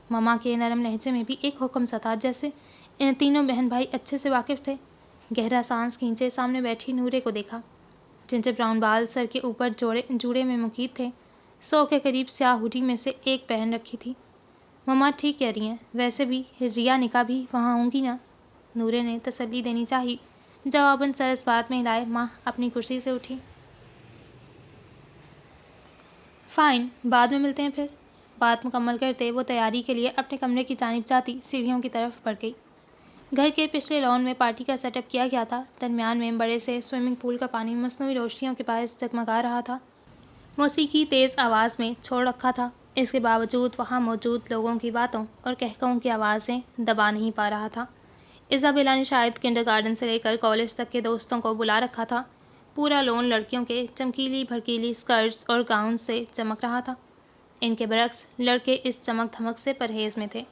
A: مما کے نرم لہجے میں بھی ایک حکم سا تھا، جیسے تینوں بہن بھائی اچھے سے واقف تھے۔ گہرا سانس کھینچے سامنے بیٹھی نورے کو دیکھا۔ جنجر براؤن بال سر کے اوپر جوڑے میں مقید تھے۔ 100 کے قریب سیاہ ہوڈی میں سے ایک پہن رکھی تھی۔ مما ٹھیک کہہ رہی ہیں، ویسے بھی ریا نکاح بھی وہاں ہوں گی نا؟ نورے نے تسلی دینی چاہی۔ جواباً سر اس بات میں ہلائے۔ ماں اپنی کرسی سے اٹھی۔ فائن، بعد میں ملتے ہیں پھر۔ بات مکمل کرتے وہ تیاری کے لیے اپنے کمرے کی جانب جاتی سیڑھیوں کی طرف بڑھ گئی۔ گھر کے پچھلے لان میں پارٹی کا سیٹ اپ کیا گیا تھا۔ درمیان میں بڑے سے سوئمنگ پول کا پانی مصنوعی روشنیوں کے باعث جگمگا رہا تھا۔ موسیقی تیز آواز میں چھوڑ رکھا تھا۔ اس کے باوجود وہاں موجود لوگوں کی باتوں اور کہکہوں کی آوازیں دبا نہیں پا رہا تھا۔ ایزابیلا نے شاید کنڈرگارٹن سے لے کر کالج تک کے دوستوں کو بلا رکھا تھا۔ پورا لون لڑکیوں کے چمکیلی بھڑکیلی اسکرٹس اور گاؤن سے چمک رہا تھا۔ ان کے برعکس لڑکے اس چمک دھمک سے پرہیز میں تھے۔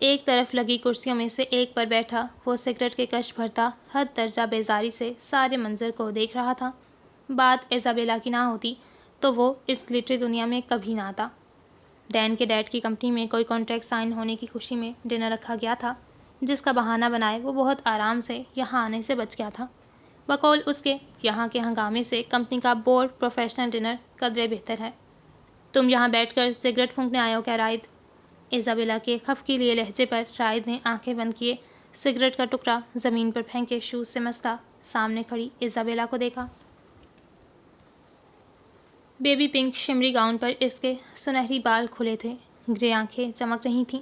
A: ایک طرف لگی کرسیوں میں سے ایک پر بیٹھا وہ سگریٹ کے کش بھرتا حد درجہ بیزاری سے سارے منظر کو دیکھ رہا تھا۔ بات ایزابیلا کی نہ ہوتی تو وہ اس گلیٹری دنیا میں کبھی نہ آتا۔ ڈین کے ڈیڈ کی کمپنی میں کوئی کانٹریکٹ سائن ہونے کی خوشی میں ڈنر رکھا گیا تھا، جس کا بہانہ بنائے وہ بہت آرام سے یہاں آنے سے بچ گیا تھا۔ بقول اس کے یہاں کے ہنگامے سے کمپنی کا بورڈ پروفیشنل ڈنر قدرے بہتر ہے۔ تم یہاں بیٹھ کر سگریٹ پھونکنے آئے ہو کیا رائد؟ ایزابیلا کے خفقی لیے لہجے پر رائد نے آنکھیں بند کیے سگریٹ کا ٹکڑا زمین پر پھینکے شوز سے مستا سامنے کھڑی ایزابیلا کو دیکھا۔ بیبی پنک شمری گاؤن پر اس کے سنہری بال کھلے تھے، گرے آنکھیں چمک رہی تھیں۔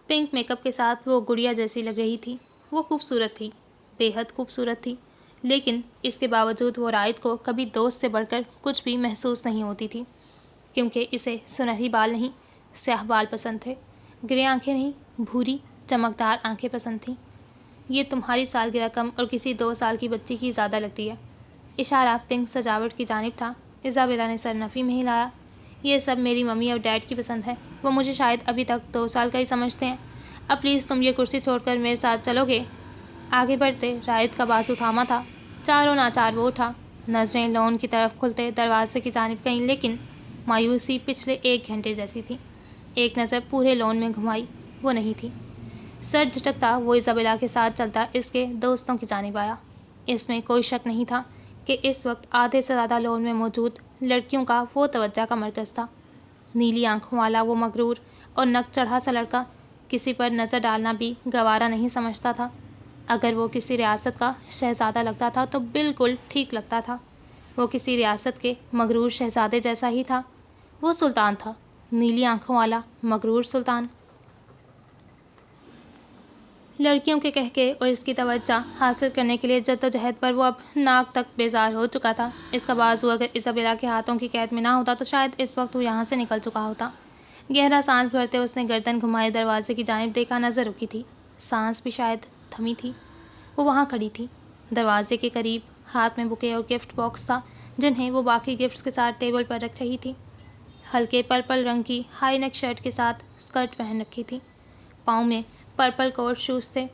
A: پنک میک اپ کے ساتھ وہ گڑیا جیسی لگ رہی تھی۔ وہ خوبصورت تھی، بے حد خوبصورت تھی، لیکن اس کے باوجود وہ رائد کو کبھی دوست سے بڑھ کر کچھ بھی محسوس نہیں ہوتی تھی، کیونکہ اسے سنہری بال نہیں سیاہ بال پسند تھے، گرے آنکھیں نہیں بھوری چمکدار آنکھیں پسند تھیں۔ یہ تمہاری سالگرہ کم اور کسی 2 سال کی بچی کی زیادہ لگتی ہے۔ اشارہ پنک سجاوٹ کی جانب تھا۔ ایزابیلا نے سر نفی میں ہلایا۔ یہ سب میری ممی اور ڈیڈ کی پسند ہے، وہ مجھے شاید ابھی تک 2 سال کا ہی سمجھتے ہیں۔ اب پلیز تم یہ کرسی چھوڑ کر میرے ساتھ چلو گے؟ آگے بڑھتے رائد کا بازو تھاما تھا۔ چاروں ناچار وہ اٹھا، نظریں لون کی طرف کھلتے دروازے کی جانب گئیں، لیکن مایوسی پچھلے 1 گھنٹے جیسی تھی۔ ایک نظر پورے لون میں گھمائی، وہ نہیں تھی۔ سر جھٹکتا وہ ایزابیلا کے ساتھ چلتا اس کے دوستوں کی جانب آیا۔ اس میں کوئی شک نہیں تھا کہ اس وقت آدھے سے زیادہ لون میں موجود لڑکیوں کا وہ توجہ کا مرکز تھا۔ نیلی آنکھوں والا وہ مغرور اور نک چڑھا سا لڑکا کسی پر نظر ڈالنا بھی گوارا نہیں سمجھتا تھا۔ اگر وہ کسی ریاست کا شہزادہ لگتا تھا تو بالکل ٹھیک لگتا تھا۔ وہ کسی ریاست کے مغرور شہزادے جیسا ہی تھا۔ وہ سلطان تھا، نیلی آنکھوں والا مغرور سلطان۔ لڑکیوں کے کہکے اور اس کی توجہ حاصل کرنے کے لیے جدوجہد پر وہ اب ناک تک بیزار ہو چکا تھا۔ اس کا بازو اگر ایزابیلا کے ہاتھوں کی قید میں نہ ہوتا تو شاید اس وقت وہ یہاں سے نکل چکا ہوتا۔ گہرا سانس بھرتے اس نے گردن گھمائے دروازے کی جانب دیکھا، نظر رکی تھی، سانس بھی شاید تھمی تھی۔ وہ وہاں کھڑی تھی، دروازے کے قریب، ہاتھ میں بکے اور گفٹ باکس تھا جنہیں وہ باقی گفٹس کے ساتھ ٹیبل پر رکھ رہی تھی۔ ہلکے پرپل رنگ کی ہائی نیک شرٹ کے ساتھ اسکرٹ پہن رکھی تھی، پاؤں میں پرپل کوٹ شوز تھے،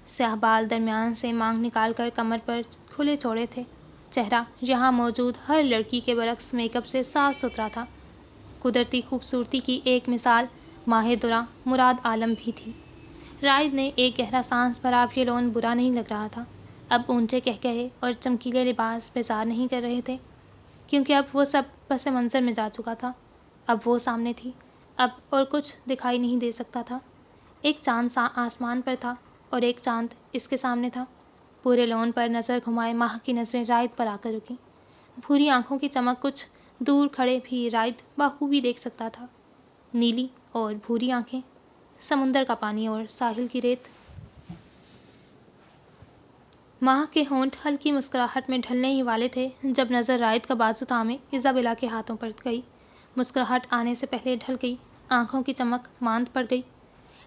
A: سیاہ بال درمیان سے مانگ نکال کر کمر پر کھلے چھوڑے تھے۔ چہرہ یہاں موجود ہر لڑکی کے برعکس میک اپ سے صاف ستھرا تھا۔ قدرتی خوبصورتی کی ایک مثال ماہ درہ مراد عالم بھی تھی۔ رائد نے ایک گہرا سانس بھرا، اب یہ لون برا نہیں لگ رہا تھا۔ اب اونچے کہکہے اور چمکیلے لباس بیزار نہیں کر رہے تھے، کیونکہ اب وہ سب پس منظر میں جا چکا تھا۔ اب وہ سامنے تھی، اب اور کچھ دکھائی نہیں دے سکتا تھا۔ ایک چاند آسمان پر تھا اور ایک چاند اس کے سامنے تھا۔ پورے لون پر نظر گھمائے ماہ کی نظریں رائد پر آ کر رکیں۔ بھوری آنکھوں کی چمک کچھ دور کھڑے بھی رائد بخوبی دیکھ سکتا تھا۔ نیلی اور بھوری آنکھیں، سمندر کا پانی اور ساحل کی ریت۔ ماہ کے ہونٹ ہلکی مسکراہٹ میں ڈھلنے ہی والے تھے جب نظر رائد کا بازو تھامے ایزابیلا کے ہاتھوں پر گئی۔ مسکراہٹ آنے سے پہلے ڈھل گئی، آنکھوں کی چمک ماند پڑ گئی۔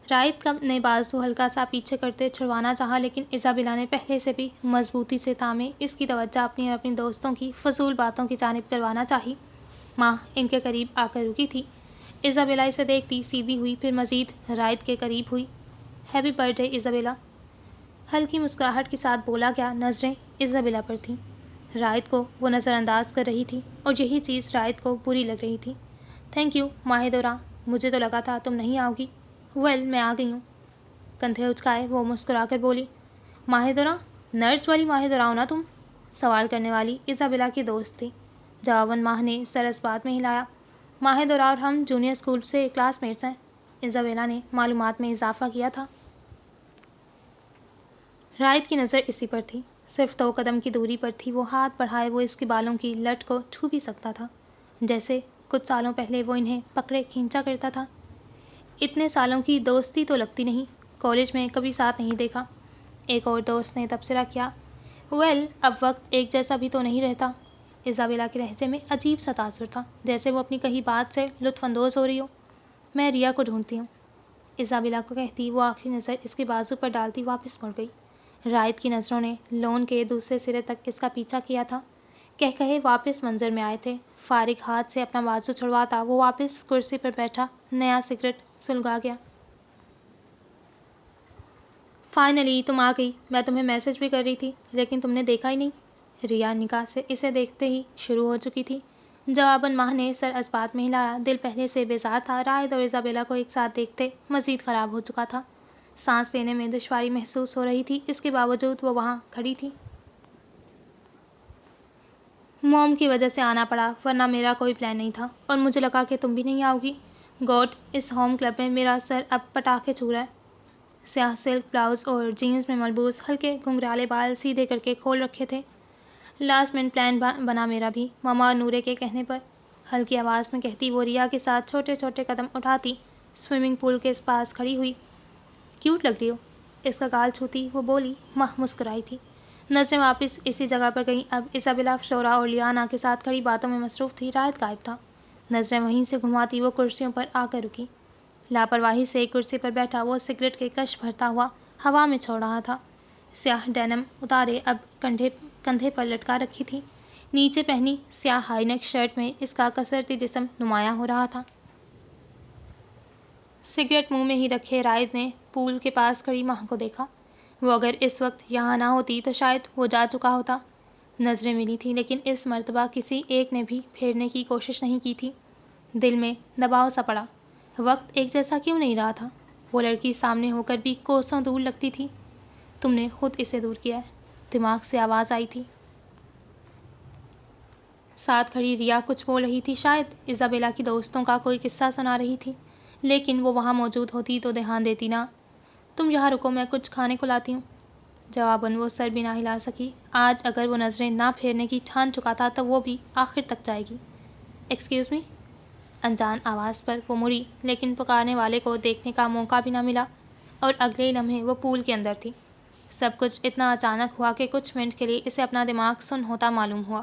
A: رائد نے بازو ہلکا سا پیچھے کرتے چھڑوانا چاہا، لیکن ایزابیلا نے پہلے سے بھی مضبوطی سے تھامے اس کی توجہ اپنی اور اپنی دوستوں کی فضول باتوں کی جانب کروانا چاہی۔ ماہ ان کے قریب آ کر رکی تھی۔ ایزابیلا اسے دیکھتی سیدھی ہوئی، پھر مزید رائد کے قریب ہوئی۔ ہیپی برتھ ڈے ایزابیلا، ہلکی مسکراہٹ کے ساتھ بولا گیا۔ نظریں ایزابیلا پر تھیں۔ رائد کو وہ نظر انداز کر رہی تھی اور یہی چیز رائد کو بری لگ رہی تھی۔ تھینک یو ماہدورہ، مجھے تو لگا تھا تم نہیں آؤ گی۔ ویل میں آ گئی ہوں، کندھے اچکائے وہ مسکرا کر بولی۔ ماہدورہ، نرس والی ماہدورہ ہو نا تم؟ سوال کرنے والی ایزابیلا کی دوست تھی۔ جواباً ماہ نے سر اس بات میں ہلایا۔ ماہدورہ اور ہم جونیئر اسکول سے کلاس میٹس ہیں، ایزابیلا نے معلومات میں اضافہ کیا تھا۔ رائد کی نظر اسی پر تھی، صرف 2 قدم کی دوری پر تھی۔ وہ ہاتھ بڑھائے وہ اس کے بالوں کی لٹ کو چھو بھی سکتا تھا، جیسے کچھ سالوں پہلے وہ انہیں پکڑے کھینچا کرتا تھا۔ اتنے سالوں کی دوستی تو لگتی نہیں، کالج میں کبھی ساتھ نہیں دیکھا، ایک اور دوست نے تبصرہ کیا۔ ویل، اب وقت ایک جیسا بھی تو نہیں رہتا۔ ایزابیلا کے لہجے میں عجیب سا تاثر تھا، جیسے وہ اپنی کہی بات سے لطف اندوز ہو رہی ہو۔ میں ریا کو ڈھونڈتی ہوں، ایزابیلا کو کہتی وہ آخری نظر اس کے بازو پر ڈالتی واپس مڑ گئی۔ رائد کی نظروں نے لون کے دوسرے سرے تک اس کا پیچھا کیا تھا۔ کہے واپس منظر میں آئے تھے۔ فارغ ہاتھ سے اپنا بازو چھڑواتا وہ واپس کرسی پر بیٹھا، نیا سگریٹ سلگا گیا۔ فائنلی تم آ گئی، میں تمہیں میسج بھی کر رہی تھی لیکن تم نے دیکھا ہی نہیں۔ ریا نگاہ سے اسے دیکھتے ہی شروع ہو چکی تھی۔ جواباً ماہ نے سر اس بات میں ہلایا۔ دل پہلے سے بیزار تھا، رائد اور ایزابیلا کو ایک ساتھ دیکھتے مزید خراب ہو چکا تھا۔ سانس لینے میں دشواری محسوس ہو رہی تھی، اس کے باوجود وہ وہاں کھڑی تھی۔ موم کی وجہ سے آنا پڑا، ورنہ میرا کوئی پلان نہیں تھا، اور مجھے لگا کہ تم بھی نہیں آؤ گی۔ گوڈ، اس ہوم کلب میں میرا سر اب پٹاخے چھو رہا ہے۔ سیاہ سلک بلاؤز اور جینز میں ملبوس ہلکے گھنگرالے بال سیدھے کر کے کھول رکھے تھے۔ لاسٹ منٹ پلان بنا میرا بھی، ماما اور نورے کے کہنے پر، ہلکی آواز میں کہتی وہ ریا کے ساتھ چھوٹے چھوٹے قدم اٹھاتی سوئمنگ پول کے پاس کھڑی ہوئی۔ کیوٹ لگ رہی ہو، اس کا گال چھوتی وہ بولی۔ ماہ مسکرائی تھی، نظریں واپس اسی جگہ پر گئیں۔ اب ایزابیلا فلورا اور لیانا کے ساتھ کھڑی باتوں میں مصروف تھی۔ رائد غائب تھا۔ نظریں وہیں سے گھماتی وہ کرسیوں پر آ کر رکی۔ لاپرواہی سے ایک کرسی پر بیٹھا وہ سگریٹ کے کش بھرتا ہوا ہوا میں چھوڑ رہا تھا۔ سیاہ ڈینم اتارے اب کندھے پر لٹکا رکھی تھی، نیچے پہنی سیاہ ہائی نیک شرٹ میں اس کا کسرتی جسم نمایاں ہو رہا تھا۔ سگریٹ منہ میں ہی رکھے رائد نے پول کے پاس کھڑی ماہ کو دیکھا۔ وہ اگر اس وقت یہاں نہ ہوتی تو شاید وہ جا چکا ہوتا۔ نظریں ملی تھیں لیکن اس مرتبہ کسی ایک نے بھی پھیرنے کی کوشش نہیں کی تھی۔ دل میں دباؤ سا پڑا، وقت ایک جیسا کیوں نہیں رہا تھا؟ وہ لڑکی سامنے ہو کر بھی کوسوں دور لگتی تھی۔ تم نے خود اسے دور کیا ہے، دماغ سے آواز آئی تھی۔ ساتھ کھڑی ریا کچھ بول رہی تھی، شاید ایزابیلا کی دوستوں کا کوئی قصہ سنا رہی تھی، لیکن وہ وہاں موجود ہوتی تو دھیان دیتی نہ۔ تم یہاں رکو، میں کچھ کھانے کو لاتی ہوں۔ جواباً وہ سر بھی نہ ہلا سکی۔ آج اگر وہ نظریں نہ پھیرنے کی ٹھان چکا تھا تو وہ بھی آخر تک جائے گی۔ ایکسکیوز می، انجان آواز پر وہ مڑی، لیکن پکارنے والے کو دیکھنے کا موقع بھی نہ ملا، اور اگلے ہی لمحے وہ پول کے اندر تھی۔ سب کچھ اتنا اچانک ہوا کہ کچھ منٹ کے لیے اسے اپنا دماغ سن ہوتا معلوم ہوا۔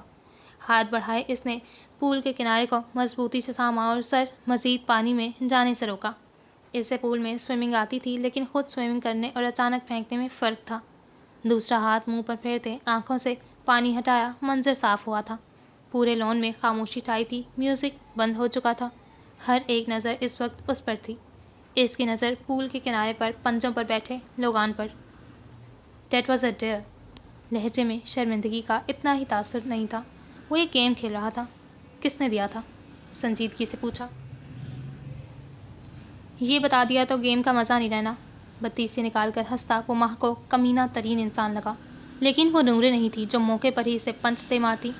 A: ہاتھ بڑھائے اس نے پول کے کنارے کو مضبوطی سے تھاما اور سر مزید پانی میں جانے سے روکا۔ اسے پول میں سوئمنگ آتی تھی، لیکن خود سوئمنگ کرنے اور اچانک پھینکنے میں فرق تھا۔ دوسرا ہاتھ منہ پر پھیرتے آنکھوں سے پانی ہٹایا، منظر صاف ہوا تھا۔ پورے لون میں خاموشی چھائی تھی، میوزک بند ہو چکا تھا۔ ہر ایک نظر اس وقت اس پر تھی، اس کی نظر پول کے کنارے پر پنجوں پر بیٹھے لوگان پر۔ دیٹ واز اے ڈیئر، لہجے میں شرمندگی کا اتنا ہی تاثر نہیں تھا۔ وہ ایک گیم کھیل رہا تھا۔ کس نے دیا تھا؟ سنجیدگی سے پوچھا۔ یہ بتا دیا تو گیم کا مزہ نہیں رہنا۔ بتی سے نکال کر ہنستا وہ ماہ کو کمینہ ترین انسان لگا۔ لیکن وہ نوریں نہیں تھی جو موقع پر ہی اسے پنچ دے مارتی۔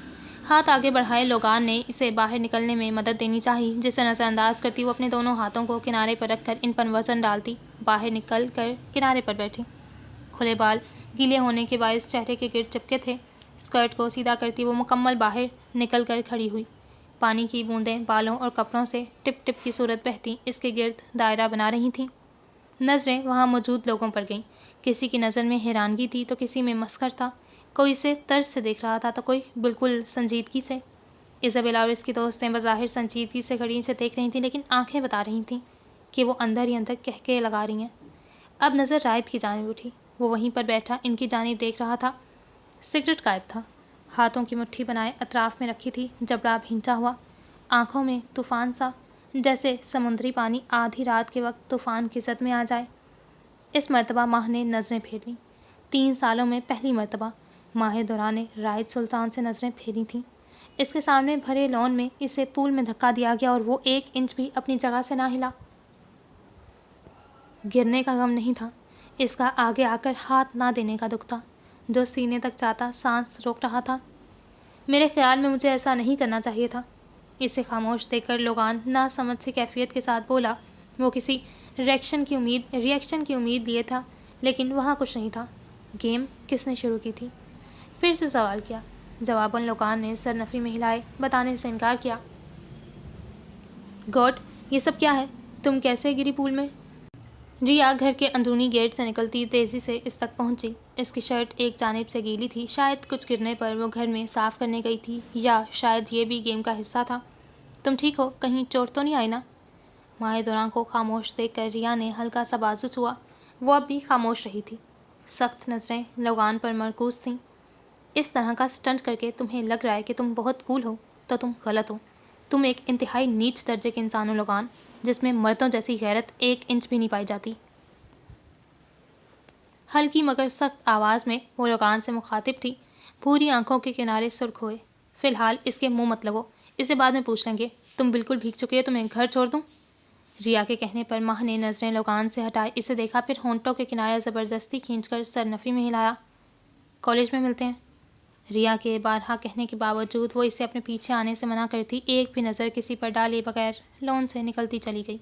A: ہاتھ آگے بڑھائے لوگان نے اسے باہر نکلنے میں مدد دینی چاہی، جسے نظر انداز کرتی وہ اپنے دونوں ہاتھوں کو کنارے پر رکھ کر ان پر وزن ڈالتی باہر نکل کر کنارے پر بیٹھی۔ کھلے بال گیلے ہونے کے باعث چہرے کے گرد چپکے تھے۔ اسکرٹ کو سیدھا کرتی وہ مکمل باہر نکل کر کھڑی ہوئی۔ پانی کی بوندیں بالوں اور کپڑوں سے ٹپ ٹپ کی صورت بہتی اس کے گرد دائرہ بنا رہی تھیں۔ نظریں وہاں موجود لوگوں پر گئیں۔ کسی کی نظر میں حیرانگی تھی تو کسی میں مسخر تھا، کوئی اسے طرز سے دیکھ رہا تھا تو کوئی بالکل سنجیدگی سے۔ ایزابیلا اور اس کی دوستیں بظاہر سنجیدگی سے کھڑی اسے دیکھ رہی تھیں، لیکن آنکھیں بتا رہی تھیں کہ وہ اندر ہی اندر قہقہے لگا رہی ہیں۔ اب نظر رائد کی جانب اٹھی۔ وہ وہیں پر بیٹھا ان کی جانب دیکھ رہا تھا۔ سگریٹ غائب تھا، ہاتھوں کی مٹھی بنائے اطراف میں رکھی تھی، جبڑا بھینچا ہوا، آنکھوں میں طوفان سا، جیسے سمندری پانی آدھی رات کے وقت طوفان کی زد میں آ جائے۔ اس مرتبہ ماہ نے نظریں پھیر لیں۔ 3 سالوں میں پہلی مرتبہ ماہ دورہ نے رائد سلطان سے نظریں پھیری تھیں۔ اس کے سامنے بھرے لون میں اسے پول میں دھکا دیا گیا اور وہ 1 انچ بھی اپنی جگہ سے نہ ہلا۔ گرنے کا غم نہیں تھا، اس کا آگے آ کر ہاتھ نہ دینے کا دکھ تھا، جو سینے تک جاتا سانس روک رہا تھا۔ میرے خیال میں مجھے ایسا نہیں کرنا چاہیے تھا۔ اسے خاموش دیکھ کر لوگان ناسمجھ سی کیفیت کے ساتھ بولا۔ وہ کسی ریئیکشن کی امید لیے تھا، لیکن وہاں کچھ نہیں تھا۔ گیم کس نے شروع کی تھی؟ پھر سے سوال کیا۔ جواباً لوگان نے سر نفی میں ہلائے، بتانے سے انکار کیا۔ گاڈ، یہ سب کیا ہے؟ تم کیسے گری پول میں؟ ریا گھر کے اندرونی گیٹ سے نکلتی تیزی سے اس تک پہنچی۔ اس کی شرٹ ایک جانب سے گیلی تھی، شاید کچھ گرنے پر وہ گھر میں صاف کرنے گئی تھی، یا شاید یہ بھی گیم کا حصہ تھا۔ تم ٹھیک ہو؟ کہیں چوٹ تو نہیں آئی نا؟ ماہ دوراں کو خاموش دیکھ کر ریا نے ہلکا سا بازو چھوا۔ وہ اب بھی خاموش رہی تھی۔ سخت نظریں لوگان پر مرکوز تھیں۔ اس طرح کا سٹنٹ کر کے تمہیں لگ رہا ہے کہ تم بہت کول ہو تو تم غلط ہو۔ تم ایک انتہائی نیچ درجے کے انسان ہو لوگان، جس میں مردوں جیسی غیرت 1 انچ بھی نہیں پائی جاتی۔ ہلکی مگر سخت آواز میں وہ لوگان سے مخاطب تھی، بھوری آنکھوں کے کنارے سرخ ہوئے۔ فی الحال اس کے منہ مت لگو، اسے بعد میں پوچھ لیں گے۔ تم بالکل بھیگ چکی ہو، تمہیں گھر چھوڑ دوں؟ ریا کے کہنے پر ماہ نے نظریں لوگان سے ہٹائے اسے دیکھا، پھر ہونٹوں کے کنارے زبردستی کھینچ کر سر نفی میں ہلایا۔ کالج میں ملتے ہیں۔ ریا کے بارہا کہنے کے باوجود وہ اسے اپنے پیچھے آنے سے منع کرتی ایک بھی نظر کسی پر ڈالے بغیر لون سے نکلتی چلی گئی۔